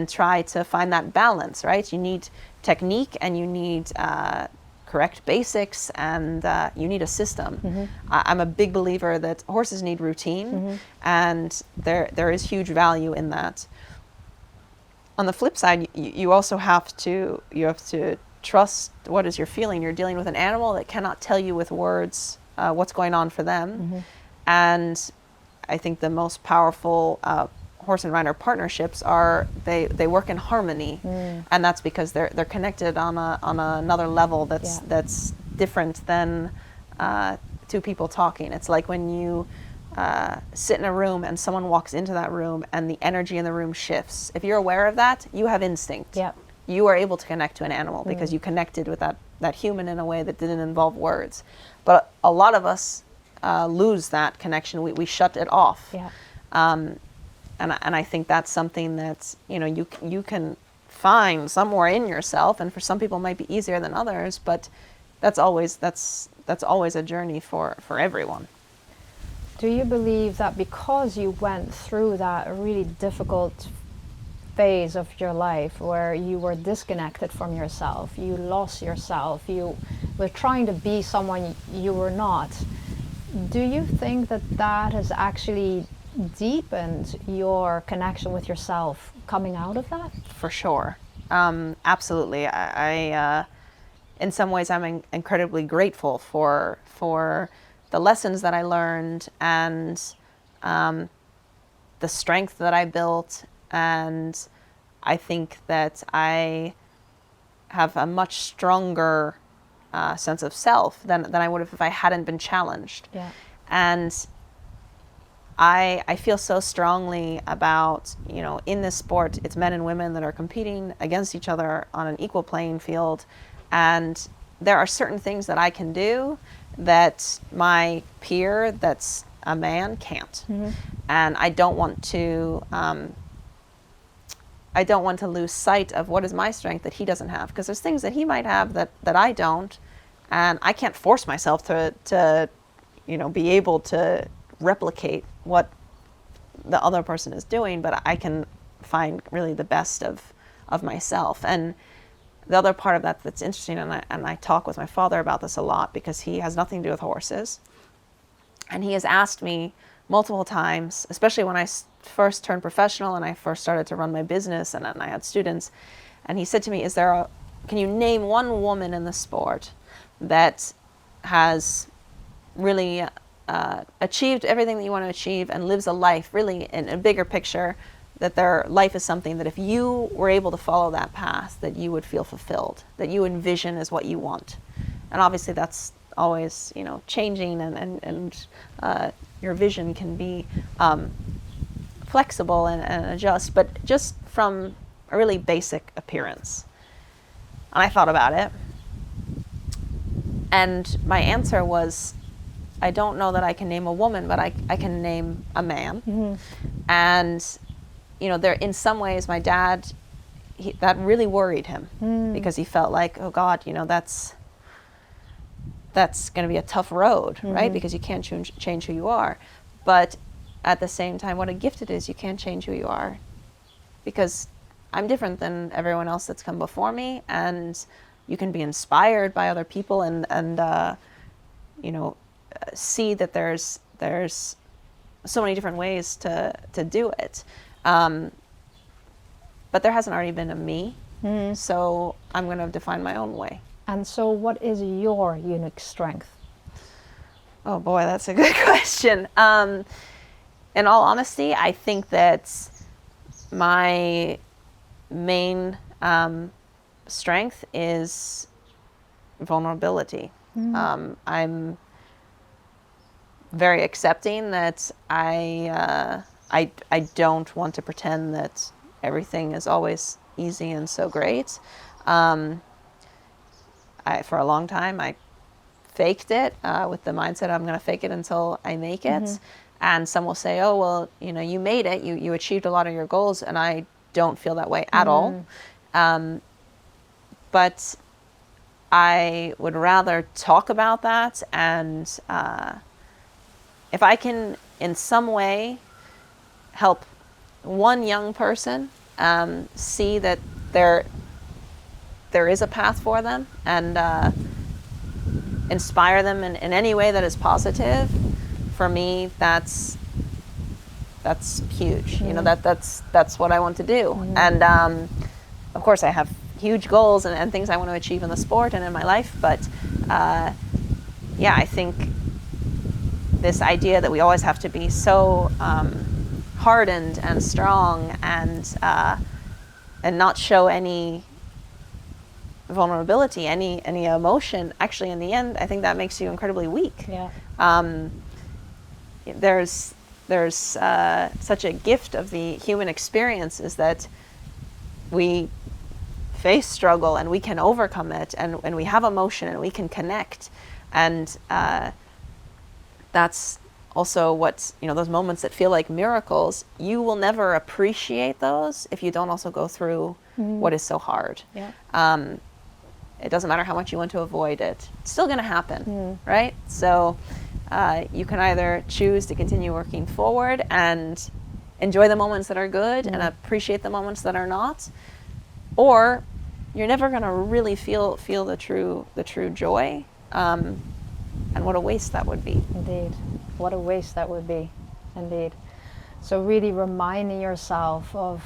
try to find that balance, right? You need technique, and you need correct basics, and you need a system. I'm a big believer that horses need routine, and there is huge value in that. On the flip side, you also have to trust what is your feeling. You're dealing with an animal that cannot tell you with words what's going on for them. And I think the most powerful horse and rider partnerships are they work in harmony, and that's because they're connected on another level that's different than two people talking. It's like when you sit in a room and someone walks into that room and the energy in the room shifts. If you're aware of that, you have instinct. You are able to connect to an animal because you connected with that human in a way that didn't involve words. But a lot of us lose that connection. We shut it off. And I think that's something that you can find somewhere in yourself, and for some people it might be easier than others, but that's always a journey for everyone. Do you believe that because you went through that really difficult phase of your life where you were disconnected from yourself, you lost yourself, you were trying to be someone you were not, do you think that has actually deepened your connection with yourself coming out of that? For sure. Absolutely. I in some ways, I'm incredibly grateful for the lessons that I learned, and the strength that I built. And I think that I have a much stronger sense of self than I would have if I hadn't been challenged. And I feel so strongly about, in this sport, it's men and women that are competing against each other on an equal playing field. And there are certain things that I can do that my peer that's a man can't. And I don't want to lose sight of what is my strength that he doesn't have, because there's things that he might have that I don't, and I can't force myself to be able to replicate what the other person is doing, but I can find really the best of of myself. And the other part of that that's interesting, and I talk with my father about this a lot because he has nothing to do with horses. And he has asked me multiple times, especially when I first turned professional and I first started to run my business and I had students. And he said to me, can you name one woman in the sport that has really achieved everything that you want to achieve and lives a life really in a bigger picture, that their life is something that if you were able to follow that path, that you would feel fulfilled, that you envision as what you want. And obviously that's always, changing, and your vision can be flexible and adjust, but just from a really basic appearance. And I thought about it, and my answer was, I don't know that I can name a woman, but I can name a man. Mm-hmm. And there, in some ways, my dad, that really worried him because he felt like, oh God, that's going to be a tough road, right? Because you can't change who you are. But at the same time, what a gift it is, you can't change who you are, because I'm different than everyone else that's come before me, and you can be inspired by other people and see that there's so many different ways to do it. But there hasn't already been a me, so I'm going to define my own way. And so what is your unique strength? Oh boy, that's a good question. In all honesty, I think that my main strength is vulnerability. I'm very accepting that I don't want to pretend that everything is always easy and so great. For a long time, I faked it with the mindset I'm going to fake it until I make it. And some will say, oh, well, you made it. You achieved a lot of your goals. And I don't feel that way at all. But I would rather talk about that. And if I can in some way help one young person see that there is a path for them, and inspire them in any way that is positive, for me, that's huge. That's what I want to do. And of course, I have huge goals and things I want to achieve in the sport and in my life. But I think this idea that we always have to be so hardened and strong and not show any vulnerability, any emotion, actually in the end, I think that makes you incredibly weak. There's such a gift of the human experience, is that we face struggle and we can overcome it, and we have emotion and we can connect, and that's also what, those moments that feel like miracles, you will never appreciate those if you don't also go through what is so hard. It doesn't matter how much you want to avoid it. It's still going to happen, right? So you can either choose to continue working forward and enjoy the moments that are good and appreciate the moments that are not, or you're never going to really feel the true joy. And what a waste that would be. Indeed. What a waste that would be. Indeed. So really reminding yourself of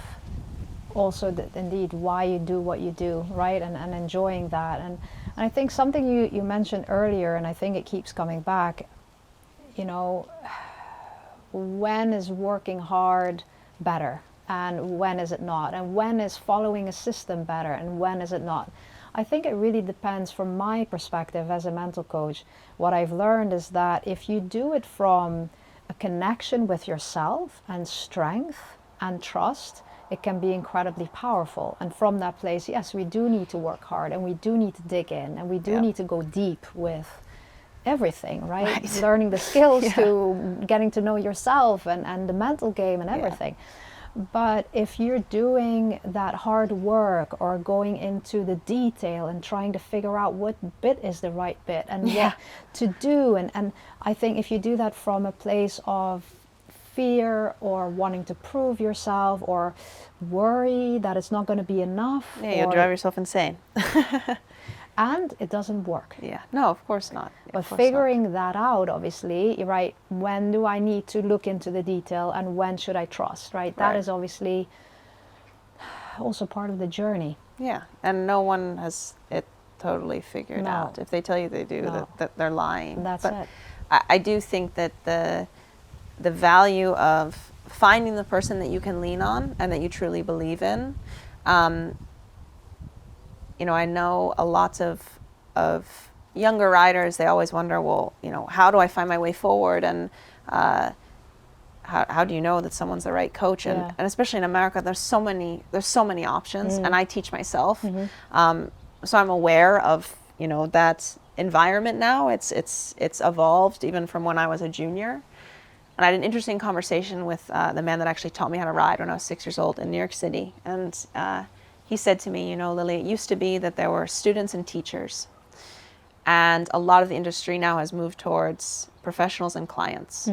also that indeed why you do what you do, right? And enjoying that. And I think something you mentioned earlier, and I think it keeps coming back, when is working hard better and when is it not? And when is following a system better and when is it not? I think it really depends. From my perspective as a mental coach, what I've learned is that if you do it from a connection with yourself and strength and trust, it can be incredibly powerful. And from that place, yes, we do need to work hard and we do need to dig in and we do need to go deep with everything, right? Learning the skills to getting to know yourself and the mental game and everything. But if you're doing that hard work or going into the detail and trying to figure out what bit is the right bit and what to do, and I think if you do that from a place of fear or wanting to prove yourself or worry that it's not going to be enough. Yeah, you'll drive yourself insane. And it doesn't work. Yeah, no, of course not. But figuring that out, obviously, right, when do I need to look into the detail and when should I trust, right? That is obviously also part of the journey. Yeah, and no one has it totally figured out. If they tell you they do, that they're lying. That's but it. I do think that the value of finding the person that you can lean on and that you truly believe in, you know, I know a lot of younger riders, they always wonder, well, you know, how do I find my way forward? And how do you know that someone's the right coach? And especially in America, there's so many options, and I teach myself. So I'm aware of, you know, that environment now. It's evolved even from when I was a junior. And I had an interesting conversation with the man that actually taught me how to ride when I was 6 years old in New York City. And he said to me, you know, Lillie, it used to be that there were students and teachers. And a lot of the industry now has moved towards professionals and clients.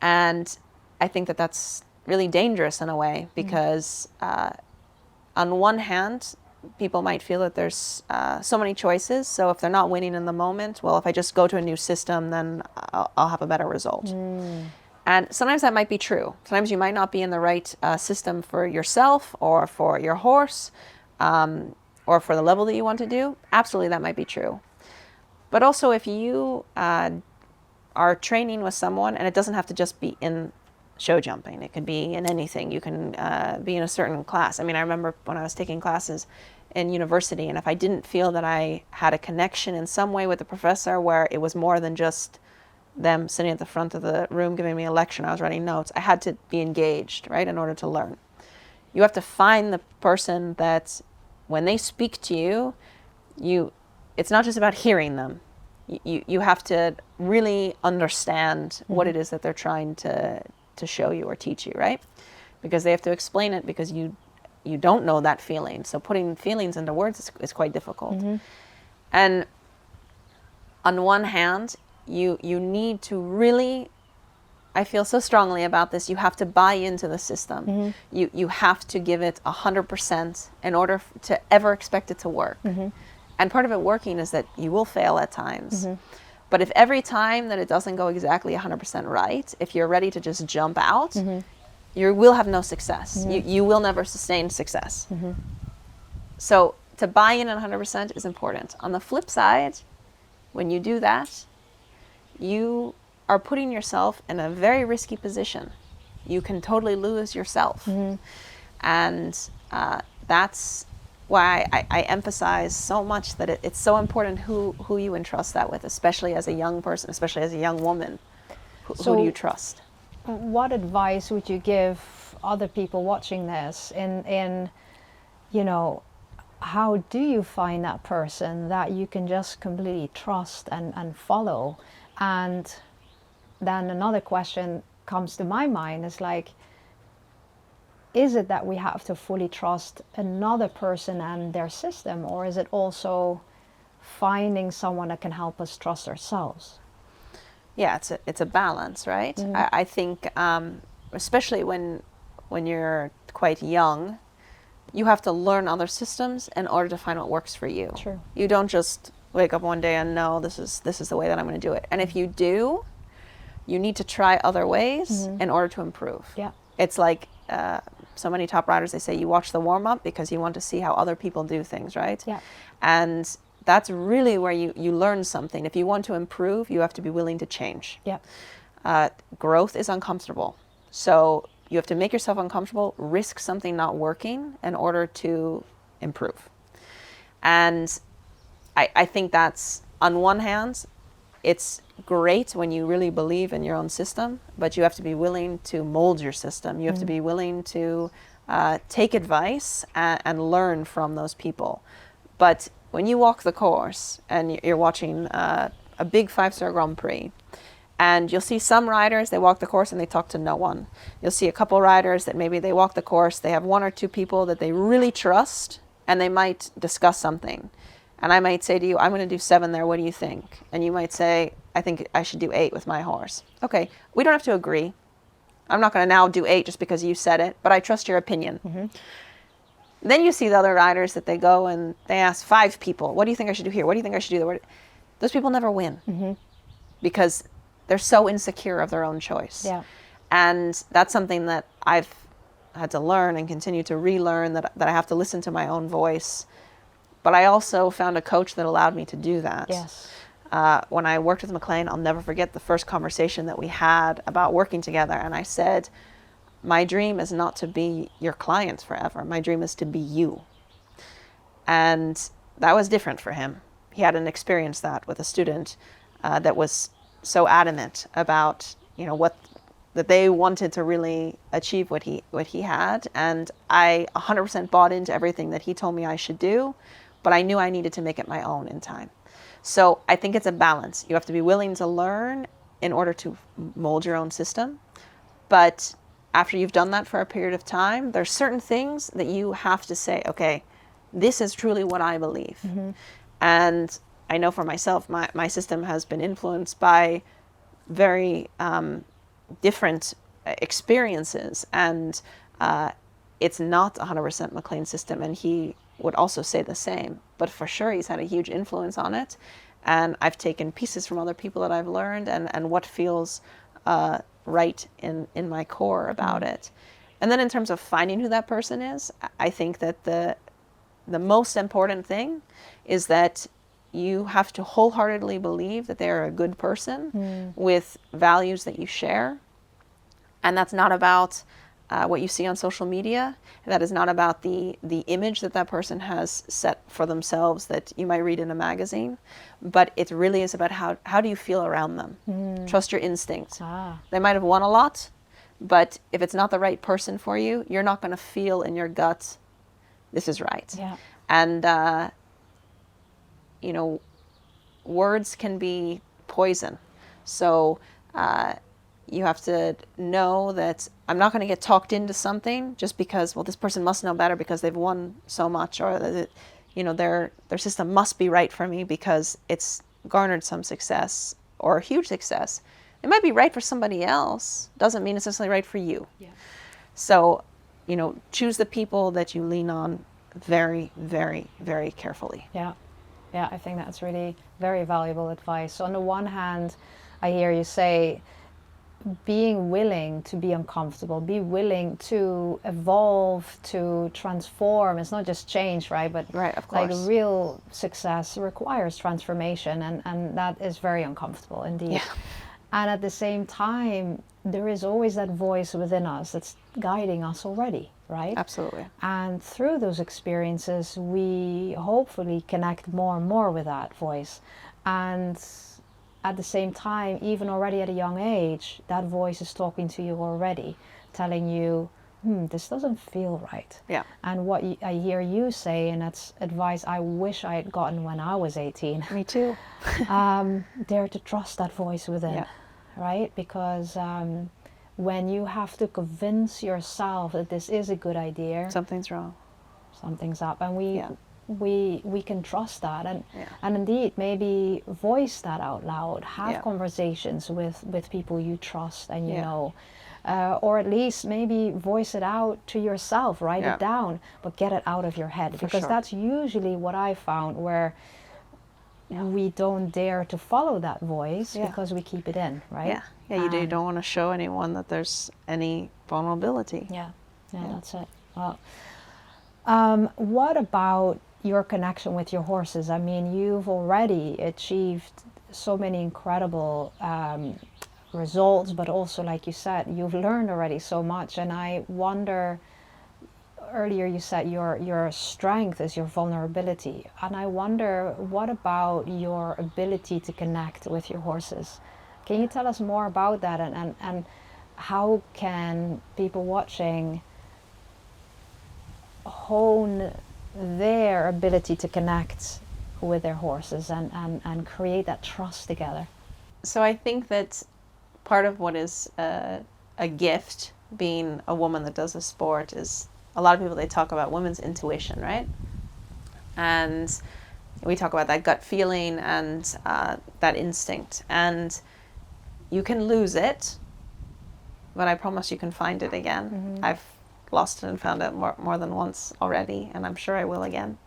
And I think that that's really dangerous in a way because on one hand, people might feel that there's so many choices. So if they're not winning in the moment, well, if I just go to a new system, then I'll have a better result. And sometimes that might be true. Sometimes you might not be in the right system for yourself or for your horse or for the level that you want to do. Absolutely, that might be true. But also if you are training with someone, and it doesn't have to just be in show jumping. It could be in anything. You can be in a certain class. I mean, I remember when I was taking classes in university, and if I didn't feel that I had a connection in some way with the professor where it was more than just them sitting at the front of the room giving me a lecture and I was writing notes, I had to be engaged, right, in order to learn. You have to find the person that when they speak to you, it's not just about hearing them. You have to really understand what it is that they're trying to show you or teach you, right? Because they have to explain it because you don't know that feeling. So putting feelings into words is quite difficult. And on one hand, you need to really, I feel so strongly about this, you have to buy into the system. You have to give it 100% in order to ever expect it to work. And part of it working is that you will fail at times. But if every time that it doesn't go exactly 100% right, if you're ready to just jump out, you will have no success. You will never sustain success. So to buy in at 100% is important. On the flip side, when you do that, you are putting yourself in a very risky position. You can totally lose yourself. And that's why I emphasize so much that it's so important who you entrust that with, especially as a young person, especially as a young woman. Who do you trust? What advice would you give other people watching this in you know, how do you find that person that you can just completely trust and follow? And then another question comes to my mind is like, is it that we have to fully trust another person and their system, or is it also finding someone that can help us trust ourselves? Yeah, it's a balance, right? I think, especially when you're quite young, you have to learn other systems in order to find what works for you. True. You don't just wake up one day and know this is the way that I'm going to do it. And if you do, you need to try other ways in order to improve. Yeah. It's like so many top riders, they say you watch the warm-up because you want to see how other people do things, right? Yeah. And that's really where you learn something. If you want to improve, you have to be willing to change. Yeah. Growth is uncomfortable. So you have to make yourself uncomfortable, risk something not working in order to improve. And I think that's, on one hand, it's great when you really believe in your own system, but you have to be willing to mold your system. You have to be willing to take advice and learn from those people. But when you walk the course and you're watching a big 5-star Grand Prix, and you'll see some riders, they walk the course and they talk to no one. You'll see a couple riders that maybe they walk the course, they have 1 or 2 people that they really trust, and they might discuss something. And I might say to you, I'm going to do 7 there, what do you think? And you might say, I think I should do 8 with my horse. Okay, we don't have to agree. I'm not going to now do 8 just because you said it, but I trust your opinion. Then you see the other riders that they go and they ask 5 people, what do you think I should do here? What do you think I should do there? Those people never win because they're so insecure of their own choice. Yeah. And that's something that I've had to learn and continue to relearn, that I have to listen to my own voice. But I also found a coach that allowed me to do that. Yes. When I worked with McLean, I'll never forget the first conversation that we had about working together. And I said, my dream is not to be your client forever. My dream is to be you. And that was different for him. He hadn't experienced that with a student that was so adamant about, that they wanted to really achieve what he had. And I 100% bought into everything that he told me I should do, but I knew I needed to make it my own in time. So I think it's a balance. You have to be willing to learn in order to mold your own system. But after you've done that for a period of time, there's certain things that you have to say, okay, this is truly what I believe. And I know for myself, my system has been influenced by very different experiences, and it's not 100% McLean's system, and he would also say the same, but for sure he's had a huge influence on it. And I've taken pieces from other people that I've learned and what feels right in my core about it. And then in terms of finding who that person is, I think that the most important thing is that you have to wholeheartedly believe that they're a good person with values that you share. And that's not about what you see on social media. That is not about the image that person has set for themselves that you might read in a magazine. But it really is about how do you feel around them? Trust your instincts. They might have won a lot, but if it's not the right person for you, you're not going to feel in your gut, this is right. Yeah. And, words can be poison. So you have to know that I'm not going to get talked into something just because, well, this person must know better because they've won so much, or that, their system must be right for me because it's garnered some success or huge success. It might be right for somebody else, doesn't mean it's necessarily right for you. Yeah. So, choose the people that you lean on very, very, very carefully. Yeah. Yeah, I think that's really very valuable advice. So on the one hand, I hear you say being willing to be uncomfortable, be willing to evolve, to transform. It's not just change, right? But right, of course. Like real success requires transformation, and that is very uncomfortable indeed. Yeah. And at the same time, there is always that voice within us that's guiding us already, right? Absolutely. And through those experiences, we hopefully connect more and more with that voice. And at the same time, even already at a young age, that voice is talking to you already, telling you, this doesn't feel right. Yeah. And what I hear you say, and that's advice I wish I had gotten when I was 18. Me too. Dare to trust that voice within, yeah. right? Because when you have to convince yourself that this is a good idea, something's wrong. Something's up, and we can trust that, yeah. and indeed maybe voice that out loud. Have yeah. conversations with people you trust and you yeah. know. Or at least maybe voice it out to yourself, write yeah. it down, but get it out of your head. For because sure. That's usually what I found, where we don't dare to follow that voice yeah. because we keep it in, right? Yeah, you don't want to show anyone that there's any vulnerability. Yeah, that's it. Well, what about your connection with your horses? I mean, you've already achieved so many incredible results, but also, like you said, you've learned already so much. And I wonder, earlier you said your strength is your vulnerability, and I wonder, what about your ability to connect with your horses? Can you tell us more about that, and how can people watching hone their ability to connect with their horses and create that trust together? So I think that part of what is a gift being a woman that does a sport is, a lot of people, they talk about women's intuition, right? And we talk about that gut feeling and that instinct. And you can lose it, but I promise you can find it again. I've lost it and found it more than once already, and I'm sure I will again.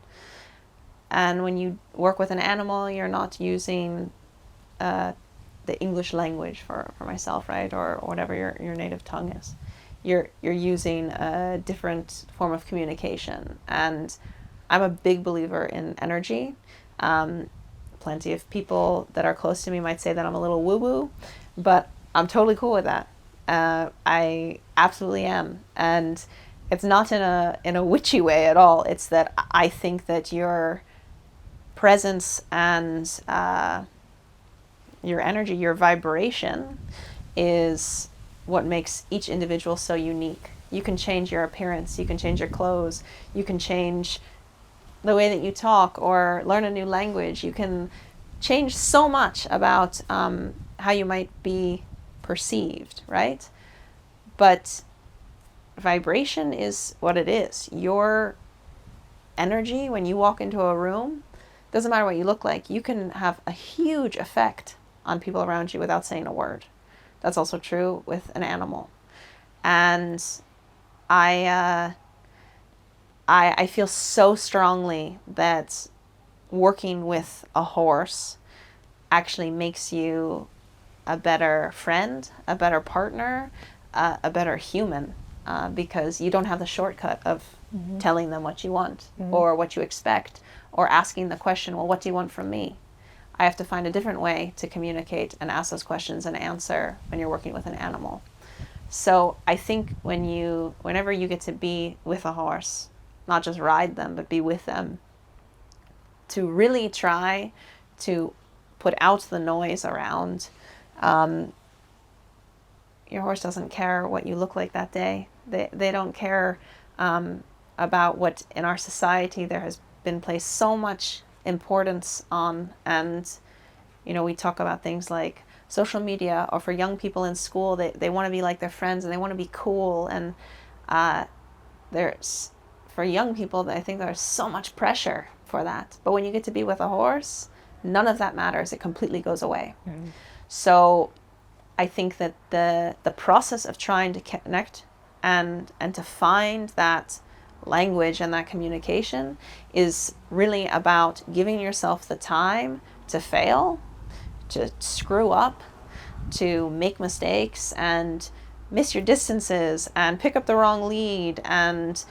And when you work with an animal, you're not using the English language for myself, right? Or whatever your native tongue is. You're using a different form of communication. And I'm a big believer in energy. Plenty of people that are close to me might say that I'm a little woo-woo, but I'm totally cool with that. I absolutely am. And it's not in a witchy way at all. It's that I think that your presence and your energy, your vibration is what makes each individual so unique. You can change your appearance, you can change your clothes, you can change the way that you talk or learn a new language. You can change so much about how you might be perceived, right? But vibration is what it is. Your energy, when you walk into a room, doesn't matter what you look like, you can have a huge effect on people around you without saying a word. That's also true with an animal. And I feel so strongly that working with a horse actually makes you a better friend, a better partner, a better human, because you don't have the shortcut of telling them what you want or what you expect, or asking the question, well, what do you want from me? I have to find a different way to communicate and ask those questions and answer when you're working with an animal. So I think whenever you get to be with a horse, not just ride them, but be with them, to really try to put out the noise around. Your horse doesn't care what you look like that day. They don't care about what in our society there has been placed so much importance on. And, we talk about things like social media, or for young people in school, they want to be like their friends and they want to be cool. And for young people, I think there's so much pressure for that. But when you get to be with a horse, none of that matters. It completely goes away. So I think that the process of trying to connect and to find that language and that communication is really about giving yourself the time to fail, to screw up, to make mistakes and miss your distances and pick up the wrong lead and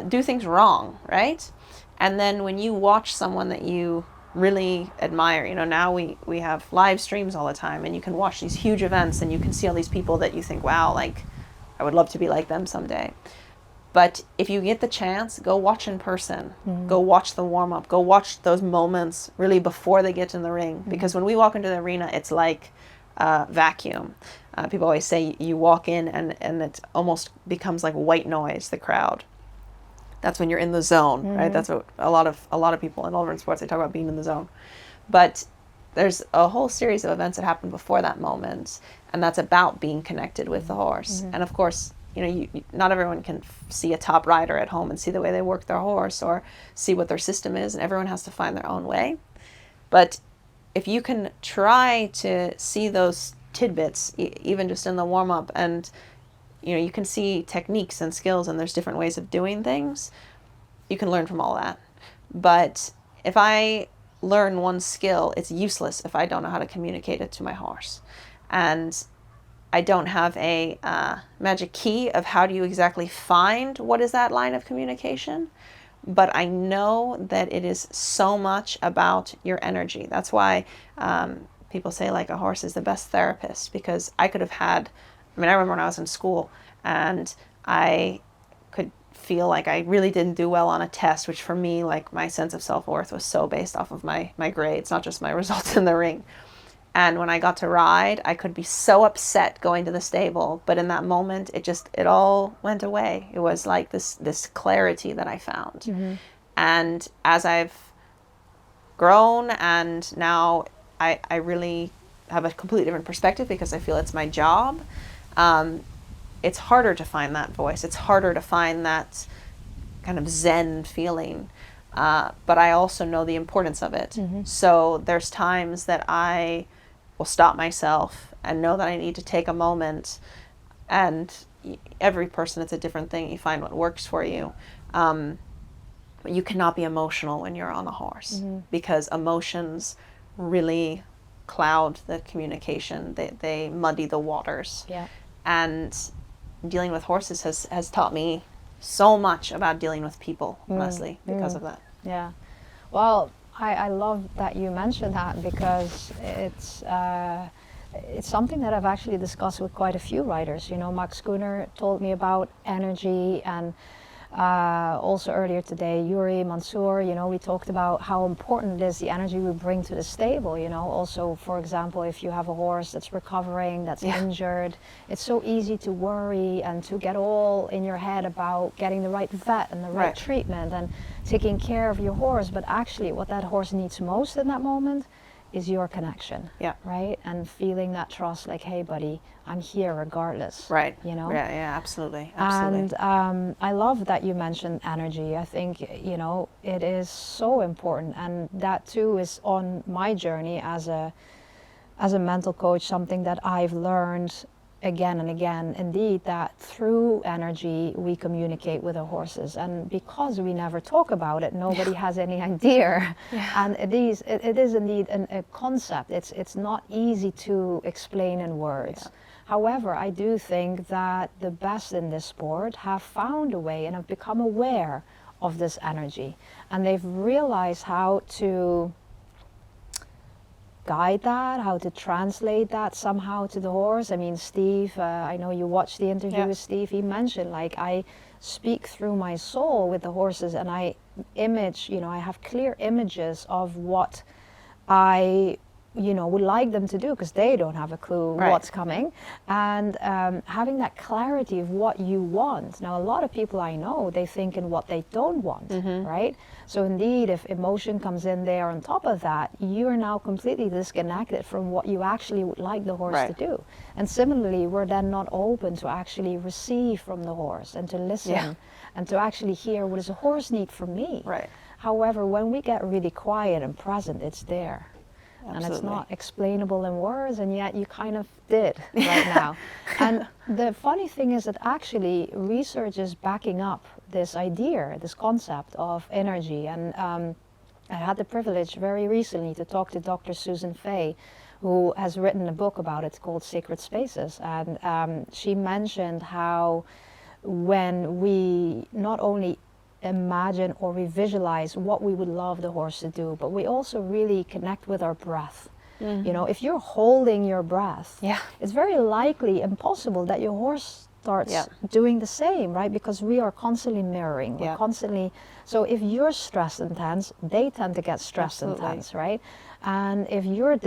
do things wrong, right? And then when you watch someone that you really admire, now we have live streams all the time, and you can watch these huge events and you can see all these people that you think, wow, like I would love to be like them someday. But if you get the chance, go watch in person, go watch the warm up, go watch those moments really before they get in the ring. Because when we walk into the arena, it's like vacuum. People always say you walk in and it almost becomes like white noise, the crowd. That's when you're in the zone, right? That's what a lot of people in all different sports, they talk about being in the zone. But there's a whole series of events that happen before that moment, and that's about being connected with the horse. And of course, not everyone can see a top rider at home and see the way they work their horse or see what their system is, and everyone has to find their own way. But if you can try to see those tidbits, even just in the warm-up, and you can see techniques and skills, and there's different ways of doing things, you can learn from all that. But if I learn one skill, it's useless if I don't know how to communicate it to my horse. And I don't have a magic key of how do you exactly find what is that line of communication, but I know that it is so much about your energy. That's why people say like a horse is the best therapist, because I remember when I was in school and I could feel like I really didn't do well on a test, which for me, like my sense of self-worth was so based off of my grades, not just my results in the ring. And when I got to ride, I could be so upset going to the stable, but in that moment, it all went away. It was like this clarity that I found. And as I've grown, and now I really have a completely different perspective because I feel it's my job, it's harder to find that voice. It's harder to find that kind of zen feeling. But I also know the importance of it. So there's times that I will stop myself and know that I need to take a moment And every person, it's a different thing. You find what works for you. But you cannot be emotional when you're on a horse, because emotions really cloud the communication. They muddy the waters. Yeah. And dealing with horses has taught me so much about dealing with people, honestly, because of that. Yeah. Well, I love that you mentioned that, because it's something that I've actually discussed with quite a few riders. You know, Max Gunnar told me about energy, and also earlier today, Yuri Mansour, you know, we talked about how important it is, the energy we bring to the stable. You know, also, for example, if you have a horse that's recovering, that's injured, it's so easy to worry and to get all in your head about getting the right vet and the right treatment and taking care of your horse. But actually, what that horse needs most in that moment is your connection, right? And feeling that trust, like, hey, buddy, I'm here regardless, right? You know? Yeah, absolutely. And I love that you mentioned energy. I think, you know, it is so important, and that too is on my journey as a mental coach, something that I've learned again and again, indeed, that through energy we communicate with our horses, and because we never talk about it, nobody has any idea. And it is indeed a concept. It's not easy to explain in words. However, I do think that the best in this sport have found a way and have become aware of this energy, and they've realized how to guide that, how to translate that somehow to the horse. I mean, Steve, I know you watched the interview with Steve, he mentioned, like, I speak through my soul with the horses, and I image, you know, I have clear images of what I, you know, would like them to do, because they don't have a clue what's coming. And having that clarity of what you want. Now, a lot of people I know, they think in what they don't want, right? So indeed, if emotion comes in there on top of that, you are now completely disconnected from what you actually would like the horse to do. And similarly, we're then not open to actually receive from the horse and to listen and to actually hear, what does a horse need from me? Right. However, when we get really quiet and present, it's there. And it's not explainable in words, and yet you kind of did right now. And the funny thing is that actually research is backing up this idea, this concept of energy. And I had the privilege very recently to talk to Dr. Susan Fay, who has written a book about it called Sacred Spaces. And she mentioned how when we not only imagine or we visualize what we would love the horse to do, but we also really connect with our breath. You know, if you're holding your breath, it's very likely impossible that your horse starts doing the same, right? Because we are constantly mirroring, we're constantly, so if you're stressed intense, they tend to get stressed intense, right? And if you're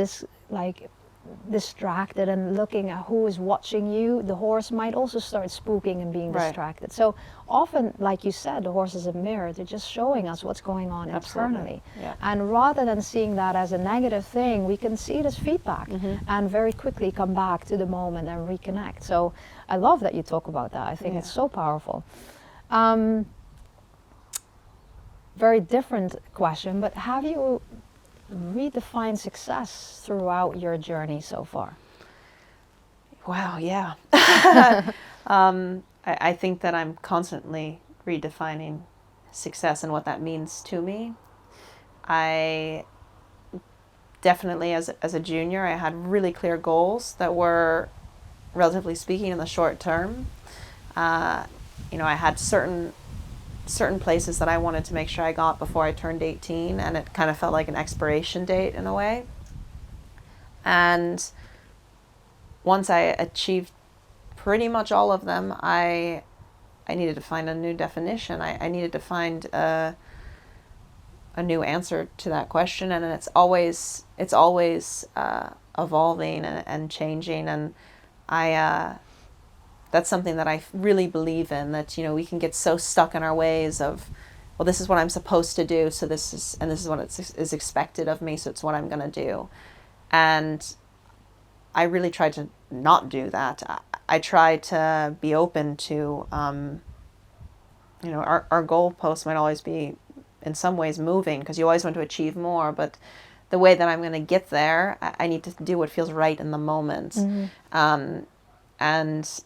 distracted and looking at who is watching you, the horse might also start spooking and being distracted. So often, like you said, the horse is a mirror. They're just showing us what's going on internally. And rather than seeing that as a negative thing, we can see it as feedback and very quickly come back to the moment and reconnect. So I love that you talk about that. I think it's so powerful. Very different question, but have you redefine success throughout your journey so far? Wow, yeah. I think that I'm constantly redefining success and what that means to me. I definitely, as a junior, I had really clear goals that were, relatively speaking, in the short term. You know, I had certain places that I wanted to make sure I got before I turned 18, and it kind of felt like an expiration date in a way. And once I achieved pretty much all of them, I needed to find a new definition. I needed to find a new answer to that question, and it's always evolving and changing. And that's something that I really believe in, that, you know, we can get so stuck in our ways of, well, this is what I'm supposed to do, so this is what is expected of me, so it's what I'm going to do. And I really tried to not do that. I tried to be open to, you know, our goalposts might always be in some ways moving, because you always want to achieve more, but the way that I'm going to get there, I need to do what feels right in the moment. And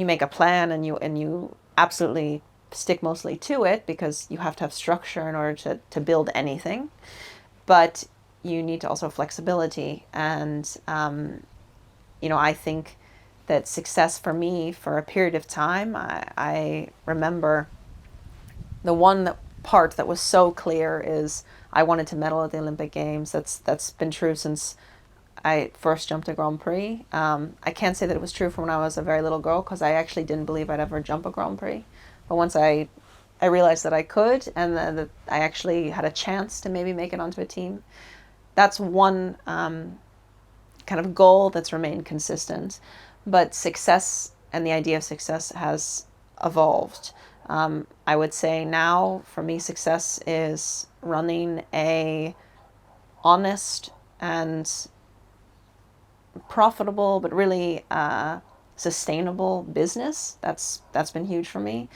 you make a plan and you absolutely stick mostly to it, because you have to have structure in order to build anything. But you need to also have flexibility. And, I think that success for me for a period of time, I remember the one part that was so clear is I wanted to medal at the Olympic Games. That's been true since I first jumped a Grand Prix. I can't say that it was true from when I was a very little girl, because I actually didn't believe I'd ever jump a Grand Prix. But once I realized that I could, and that I actually had a chance to maybe make it onto a team, that's one kind of goal that's remained consistent. But success and the idea of success has evolved. I would say now, for me, success is running a honest and profitable, but really sustainable business. That's been huge for me.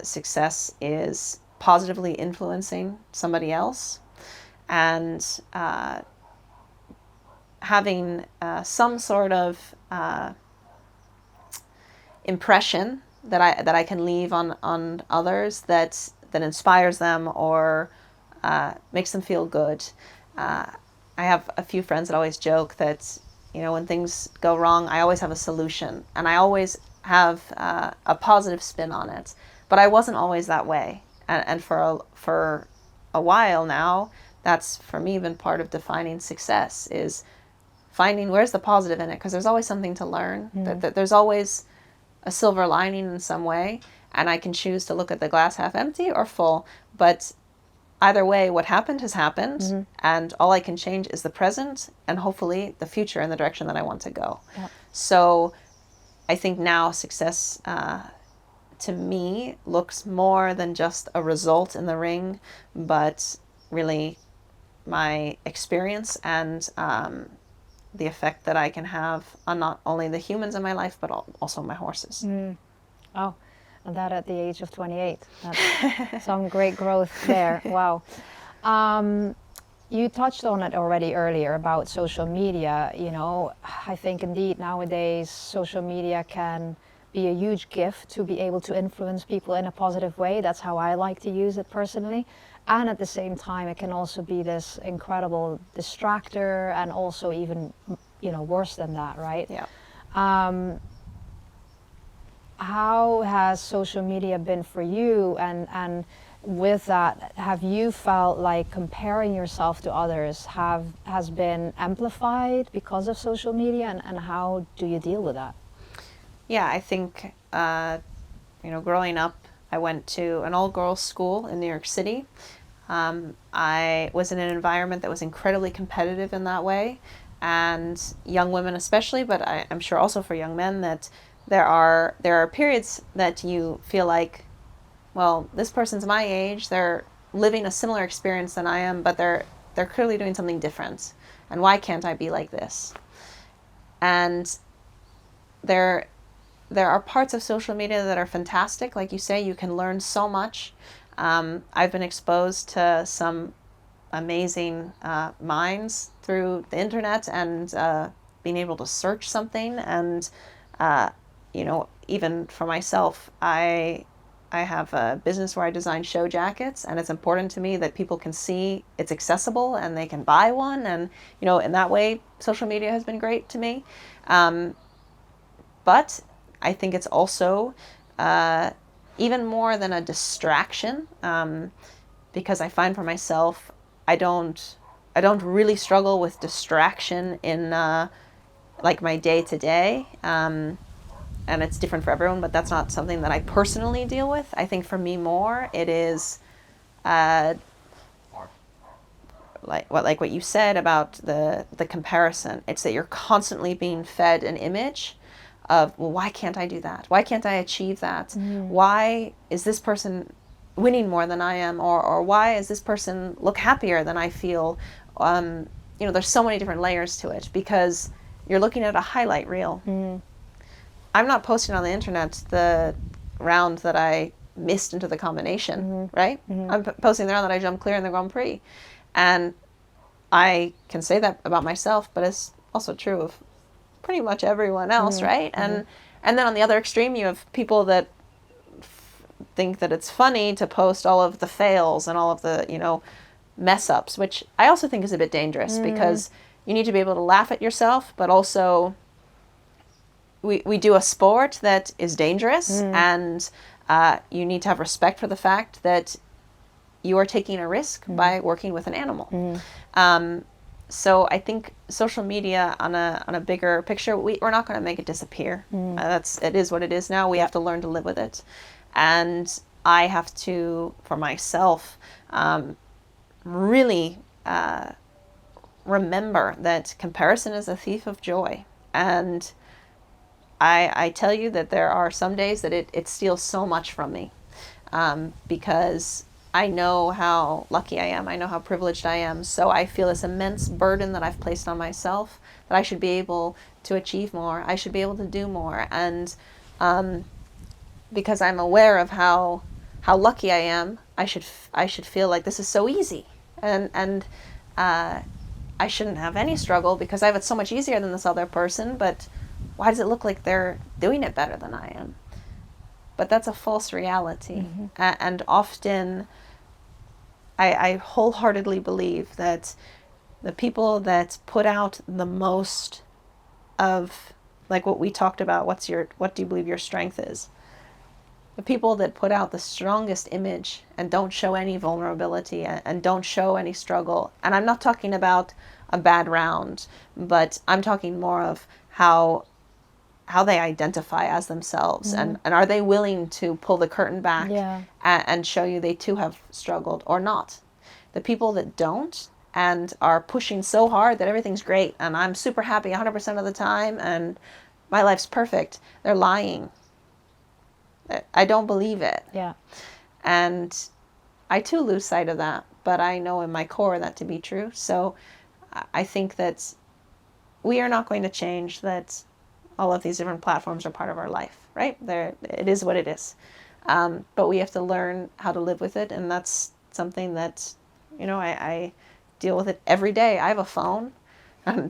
Success is positively influencing somebody else, and having some sort of impression that I can leave on others that inspires them or makes them feel good. I have a few friends that always joke that, when things go wrong, I always have a solution, and I always have a positive spin on it. But I wasn't always that way, and for a while now, that's for me been part of defining success, is finding where's the positive in it, because there's always something to learn. That there's always a silver lining in some way, and I can choose to look at the glass half empty or full. But either way, what happened has happened, and all I can change is the present and hopefully the future in the direction that I want to go. Yep. So I think now success to me looks more than just a result in the ring, but really my experience and the effect that I can have on not only the humans in my life, but also my horses. Oh, and that at the age of 28. That's some great growth there. Wow. You touched on it already earlier about social media. I think indeed nowadays social media can be a huge gift to be able to influence people in a positive way. That's how I like to use it personally. And at the same time, it can also be this incredible distractor, and also even, worse than that, right? Yeah. How has social media been for you? And with that, have you felt like comparing yourself to others has been amplified because of social media? And how do you deal with that? Yeah, I think, growing up, I went to an all-girls school in New York City. I was in an environment that was incredibly competitive in that way, and young women especially, but I'm sure also for young men, that there are periods that you feel like, well, this person's my age, they're living a similar experience than I am, but they're clearly doing something different, and why can't I be like this? And there are parts of social media that are fantastic. Like you say, you can learn so much. I've been exposed to some amazing minds through the internet, and being able to search something. And, even for myself, I have a business where I design show jackets, and it's important to me that people can see it's accessible and they can buy one. And, in that way, social media has been great to me. But I think it's also even more than a distraction, because I find for myself, I don't really struggle with distraction in like my day to day, and it's different for everyone, but that's not something that I personally deal with. I think for me more it is like what you said about the comparison. It's that you're constantly being fed an image of, well, why can't I do that? Why can't I achieve that? Why is this person winning more than I am? Or why is this person look happier than I feel? There's so many different layers to it, because you're looking at a highlight reel. I'm not posting on the internet the round that I missed into the combination, right? I'm posting the round that I jumped clear in the Grand Prix. And I can say that about myself, but it's also true of pretty much everyone else, right? And And then on the other extreme, you have people that think that it's funny to post all of the fails and all of the, mess ups, which I also think is a bit dangerous because you need to be able to laugh at yourself, but also we do a sport that is dangerous, and you need to have respect for the fact that you are taking a risk by working with an animal. So I think social media on a bigger picture, we're not going to make it disappear. It is what it is now. We have to learn to live with it. And I have to, for myself, really remember that comparison is a thief of joy. And I tell you that there are some days that it steals so much from me, because I know how lucky I am. I know how privileged I am. So I feel this immense burden that I've placed on myself, that I should be able to achieve more. I should be able to do more. And because I'm aware of how lucky I am, I should feel like this is so easy. And I shouldn't have any struggle because I have it so much easier than this other person. But why does it look like they're doing it better than I am? But that's a false reality. And often I wholeheartedly believe that the people that put out the most of, like what we talked about, what do you believe your strength is? The people that put out the strongest image and don't show any vulnerability and don't show any struggle. And I'm not talking about a bad round, but I'm talking more of how they identify as themselves, and are they willing to pull the curtain back and show you they too have struggled or not. The people that don't and are pushing so hard that everything's great and I'm super happy 100% of the time and my life's perfect, they're lying. I don't believe it. Yeah. And I too lose sight of that, but I know in my core that to be true. So I think that we are not going to change that all of these different platforms are part of our life, right? It is what it is. But we have to learn how to live with it. And that's something that, I deal with it every day. I have a phone.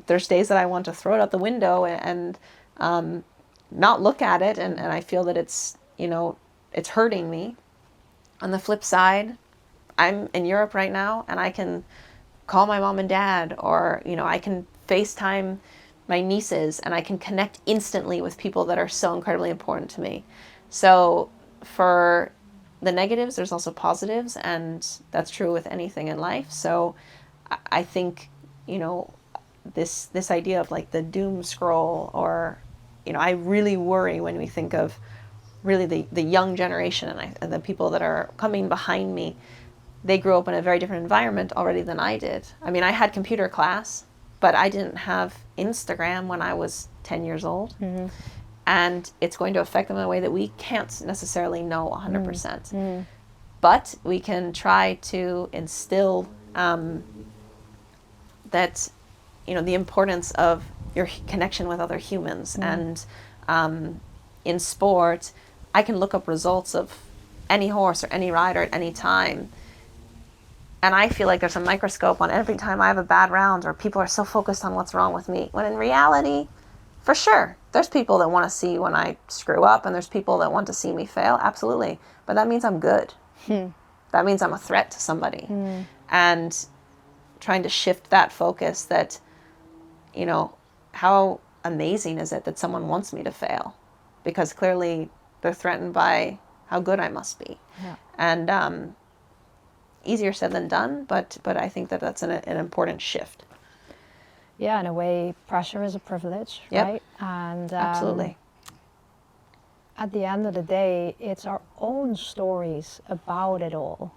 There's days that I want to throw it out the window and not look at it. And I feel that it's hurting me. On the flip side, I'm in Europe right now and I can call my mom and dad, or, I can FaceTime my nieces, and I can connect instantly with people that are so incredibly important to me. So for the negatives, there's also positives, and that's true with anything in life. So I think, this idea of like the doom scroll, or, I really worry when we think of really the young generation and the people that are coming behind me. They grew up in a very different environment already than I did. I mean, I had computer class, but I didn't have Instagram when I was 10 years old. And it's going to affect them in a way that we can't necessarily know 100%. But we can try to instill that, the importance of your connection with other humans. And in sport, I can look up results of any horse or any rider at any time. And I feel like there's a microscope on every time I have a bad round, or people are so focused on what's wrong with me. When in reality, for sure, there's people that want to see when I screw up, and there's people that want to see me fail. Absolutely. But that means I'm good. That means I'm a threat to somebody. And trying to shift that focus that, how amazing is it that someone wants me to fail? Because clearly they're threatened by how good I must be. Yeah. And, easier said than done, but I think that that's an important shift. Yeah, in a way, pressure is a privilege, right? And absolutely. At the end of the day, it's our own stories about it all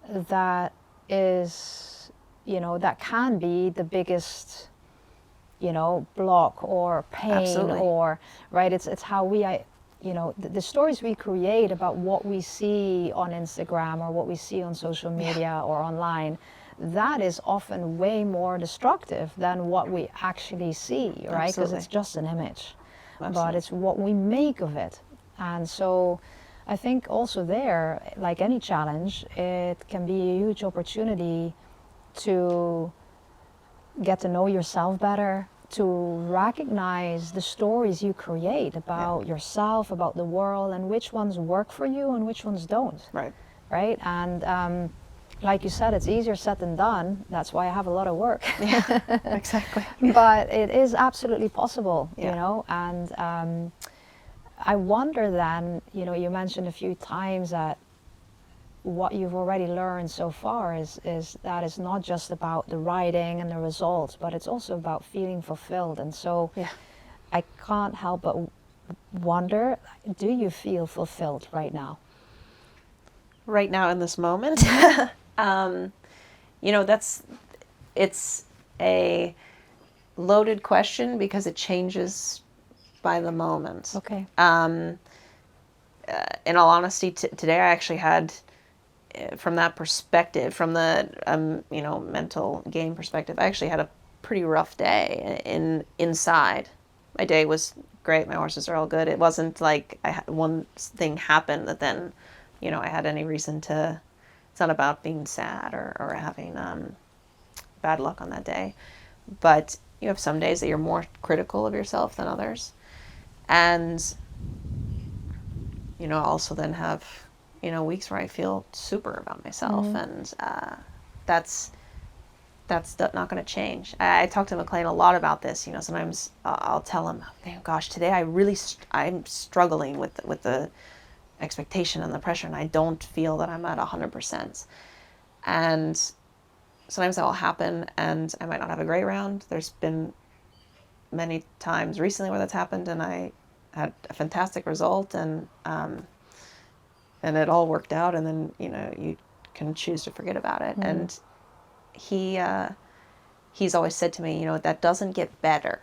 that is, that can be the biggest, block or pain. Absolutely. Or, right? It's how we, the stories we create about what we see on Instagram or what we see on social media or online, that is often way more destructive than what we actually see, right? Because it's just an image. But it's what we make of it. And so I think also there, like any challenge, it can be a huge opportunity to get to know yourself better, to recognize the stories you create about yourself, about the world, and which ones work for you and which ones don't. Right. Right? And like you said, it's easier said than done. That's why I have a lot of work. Yeah, exactly. But it is absolutely possible, Yeah. you know. And I wonder then, you know, you mentioned a few times that what you've already learned so far is that it's not just about the riding and the results, but it's also about feeling fulfilled. And so I can't help but wonder, do you feel fulfilled right now? Right now in this moment, you know, it's a loaded question because it changes by the moment. Okay. In all honesty, today I actually had, from that perspective, from the you know, mental game perspective, I actually had a pretty rough day inside. My day was great. My horses are all good. It wasn't like I had one thing happen that then, you know, I had any reason to. It's not about being sad or having bad luck on that day, but you have some days that you're more critical of yourself than others, and you know, also then have, you know, weeks where I feel super about myself, and that's not going to change. I talk to McLean a lot about this. You know, sometimes I'll tell him, oh, gosh, today I'm struggling with the expectation and the pressure, and I don't feel that I'm at 100%. And sometimes that will happen, and I might not have a great round. There's been many times recently where that's happened, and I had a fantastic result, and it all worked out, and then, you know, you can choose to forget about it. And he's always said to me, you know, that doesn't get better.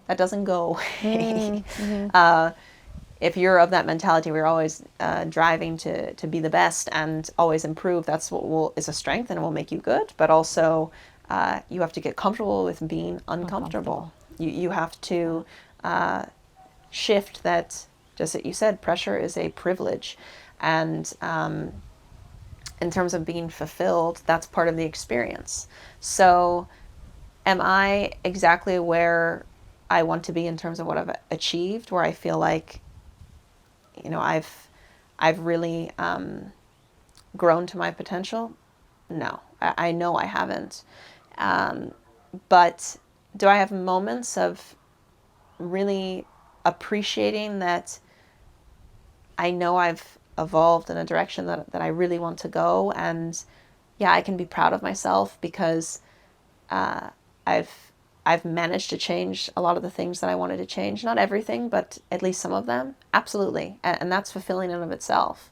That doesn't go away. If you're of that mentality, we're always driving to be the best and always improve. That's what is a strength, and it will make you good. But also, you have to get comfortable with being uncomfortable. You have to shift that. Just that you said, pressure is a privilege, and in terms of being fulfilled, that's part of the experience. So, am I exactly where I want to be in terms of what I've achieved? Where I feel like, you know, I've really grown to my potential? No, I know I haven't. But do I have moments of really appreciating that I know I've evolved in a direction that I really want to go? And yeah, I can be proud of myself because I've managed to change a lot of the things that I wanted to change. Not everything, but at least some of them. Absolutely. And that's fulfilling in and of itself.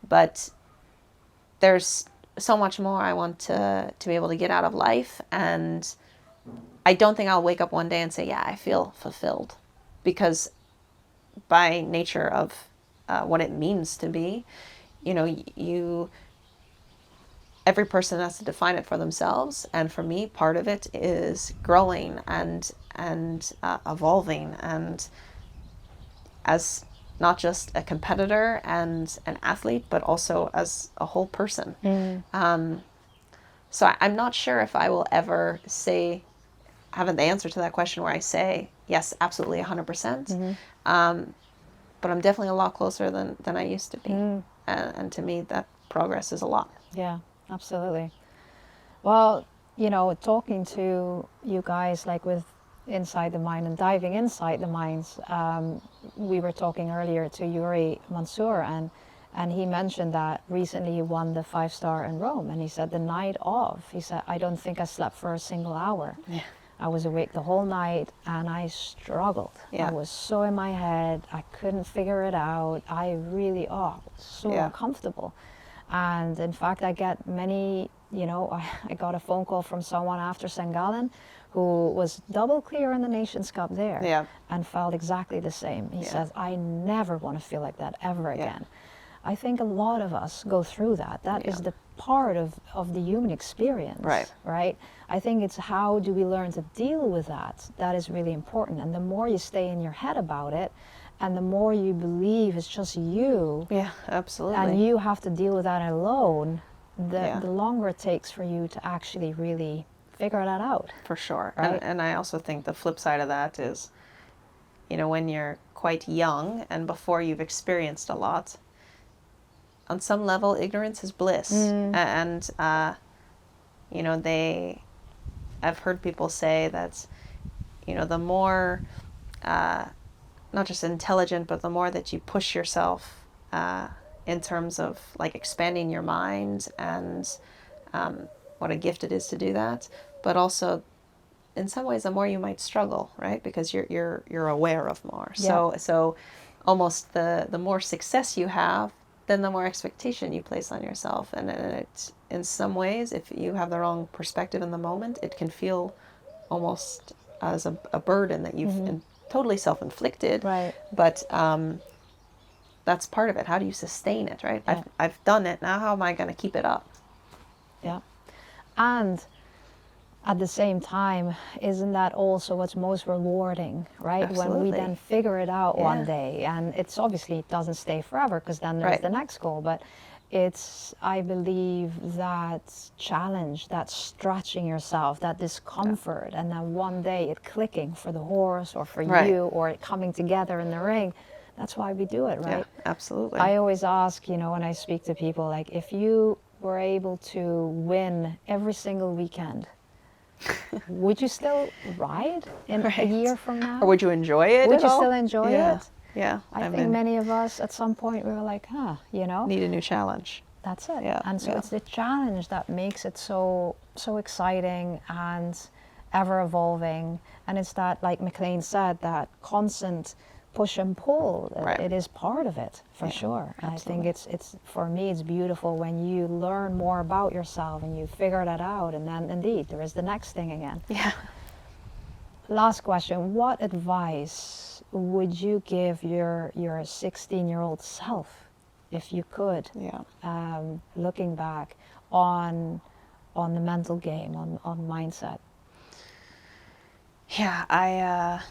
But there's so much more I want to be able to get out of life. And I don't think I'll wake up one day and say, yeah, I feel fulfilled. Because by nature of what it means to be, you know, every person has to define it for themselves. And for me, part of it is growing and evolving, and as not just a competitor and an athlete, but also as a whole person. So I'm not sure if I will ever have the answer to that question where I say, yes, absolutely 100%. But I'm definitely a lot closer than I used to be. And to me, that progress is a lot. Yeah, absolutely. Well, you know, talking to you guys like with Inside the Mind and diving inside the minds, we were talking earlier to Yuri Mansour, and he mentioned that recently he won the 5-star in Rome, and he said the night of, he said, I don't think I slept for a single hour. Yeah. I was awake the whole night and I struggled. Yeah. I was so in my head, I couldn't figure it out. I really, so uncomfortable. And in fact, I get many, you know, I got a phone call from someone after St. Gallen who was double clear in the Nations Cup there and felt exactly the same. He says, I never want to feel like that ever again. I think a lot of us go through that. That is the part of the human experience, right? I think it's how do we learn to deal with that? That is really important. And the more you stay in your head about it, and the more you believe it's just you, absolutely, and you have to deal with that alone, the longer it takes for you to actually really figure that out. For sure. Right? And I also think the flip side of that is, when you're quite young and before you've experienced a lot, on some level, ignorance is bliss. And, I've heard people say that, the more, not just intelligent, but the more that you push yourself in terms of like expanding your mind and what a gift it is to do that, but also in some ways the more you might struggle, right? Because you're aware of more. Yeah. So almost the more success you have, then the more expectation you place on yourself. And it, in some ways, if you have the wrong perspective in the moment, it can feel almost as a burden that you've totally self-inflicted. Right. But that's part of it. How do you sustain it, right? Yeah. I've done it. Now how am I going to keep it up? Yeah. And at the same time, isn't that also what's most rewarding, right? Absolutely. When we then figure it out Yeah. one day, and it doesn't stay forever, because then there's Right. the next goal. But it's, I believe, that challenge, that stretching yourself, that discomfort, and then one day it clicking for the horse or for Right. you, or it coming together in the ring. That's why we do it, right? Yeah, absolutely. I always ask, when I speak to people, like, if you were able to win every single weekend, would you still ride in Right. a year from now? Or would you enjoy it Would at you all? still enjoy Yeah. it? Yeah. I think many of us at some point we were like, need a new challenge. that's it. Yeah, And so yeah. it's the challenge that makes it so exciting and ever evolving. And it's that, like McLean said, that constant push and pull. Right. It is part of it, for sure. And I think it's for me, it's beautiful when you learn more about yourself and you figure that out, and then indeed there is the next thing again. Yeah. Last question: what advice would you give your 16-year-old self, if you could? Yeah. Looking back on the mental game, on mindset. Yeah, I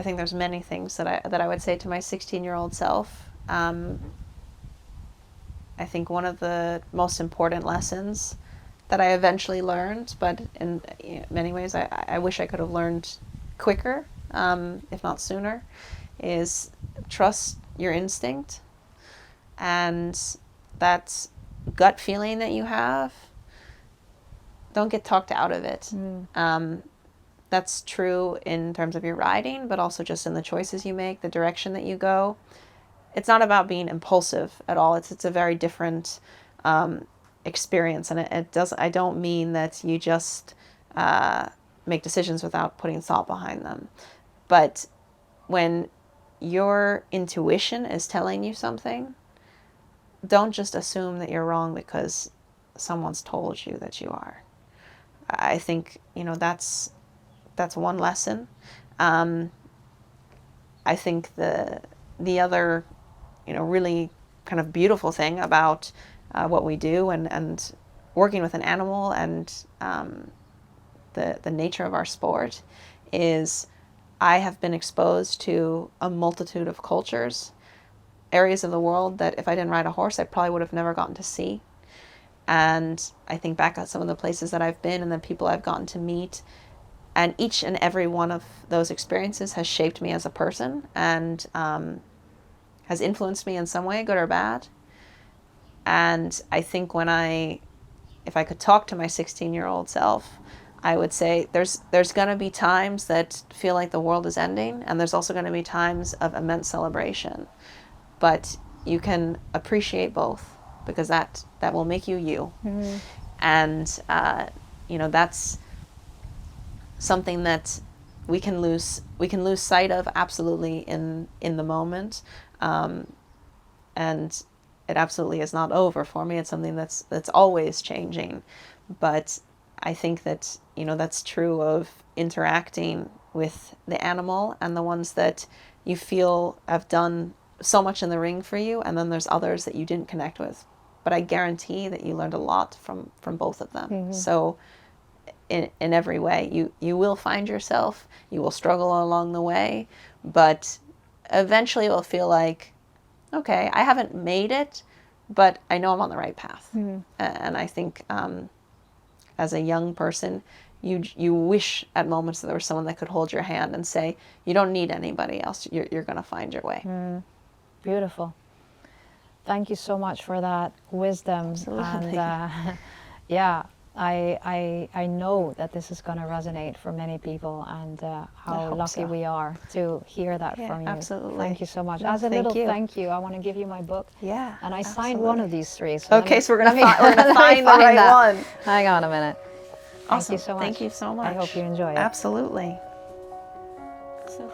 think there's many things that I would say to my 16-year-old self. I think one of the most important lessons that I eventually learned, but in many ways I wish I could have learned quicker, if not sooner, is trust your instinct. And that gut feeling that you have, don't get talked out of it. That's true in terms of your riding, but also just in the choices you make, the direction that you go. It's not about being impulsive at all. It's a very different experience, and I don't mean that you just make decisions without putting thought behind them. But when your intuition is telling you something, don't just assume that you're wrong because someone's told you that you are. I think that's one lesson. I think the other, really kind of beautiful thing about what we do and working with an animal and the nature of our sport is I have been exposed to a multitude of cultures, areas of the world that if I didn't ride a horse, I probably would have never gotten to see. And I think back at some of the places that I've been and the people I've gotten to meet, and each and every one of those experiences has shaped me as a person and has influenced me in some way, good or bad. And I think if I could talk to my 16-year-old self, I would say there's going to be times that feel like the world is ending, and there's also going to be times of immense celebration. But you can appreciate both, because that will make you you. Mm-hmm. And that's something that we can lose sight of absolutely in the moment, and it absolutely is not over for me. It's something that's always changing. But I think that that's true of interacting with the animal and the ones that you feel have done so much in the ring for you, and then there's others that you didn't connect with. But I guarantee that you learned a lot from both of them. Mm-hmm. So in every way, you will find yourself, you will struggle along the way, but eventually it will feel like, okay, I haven't made it, but I know I'm on the right path. Mm-hmm. And I think as a young person, you wish at moments that there was someone that could hold your hand and say, you don't need anybody else. You're going to find your way. Beautiful. Thank you so much for that wisdom. Absolutely. And yeah, I know that this is going to resonate for many people, and how lucky we are to hear that from you. Absolutely. Thank you so much. No, As a little you. thank you, I want to give you my book. Yeah. And I signed absolutely. one of these three. So Okay, so we're gonna let me find the right that. one. Hang on a minute. Awesome. Thank you so much. Thank you so much. I hope you enjoy it. Absolutely. So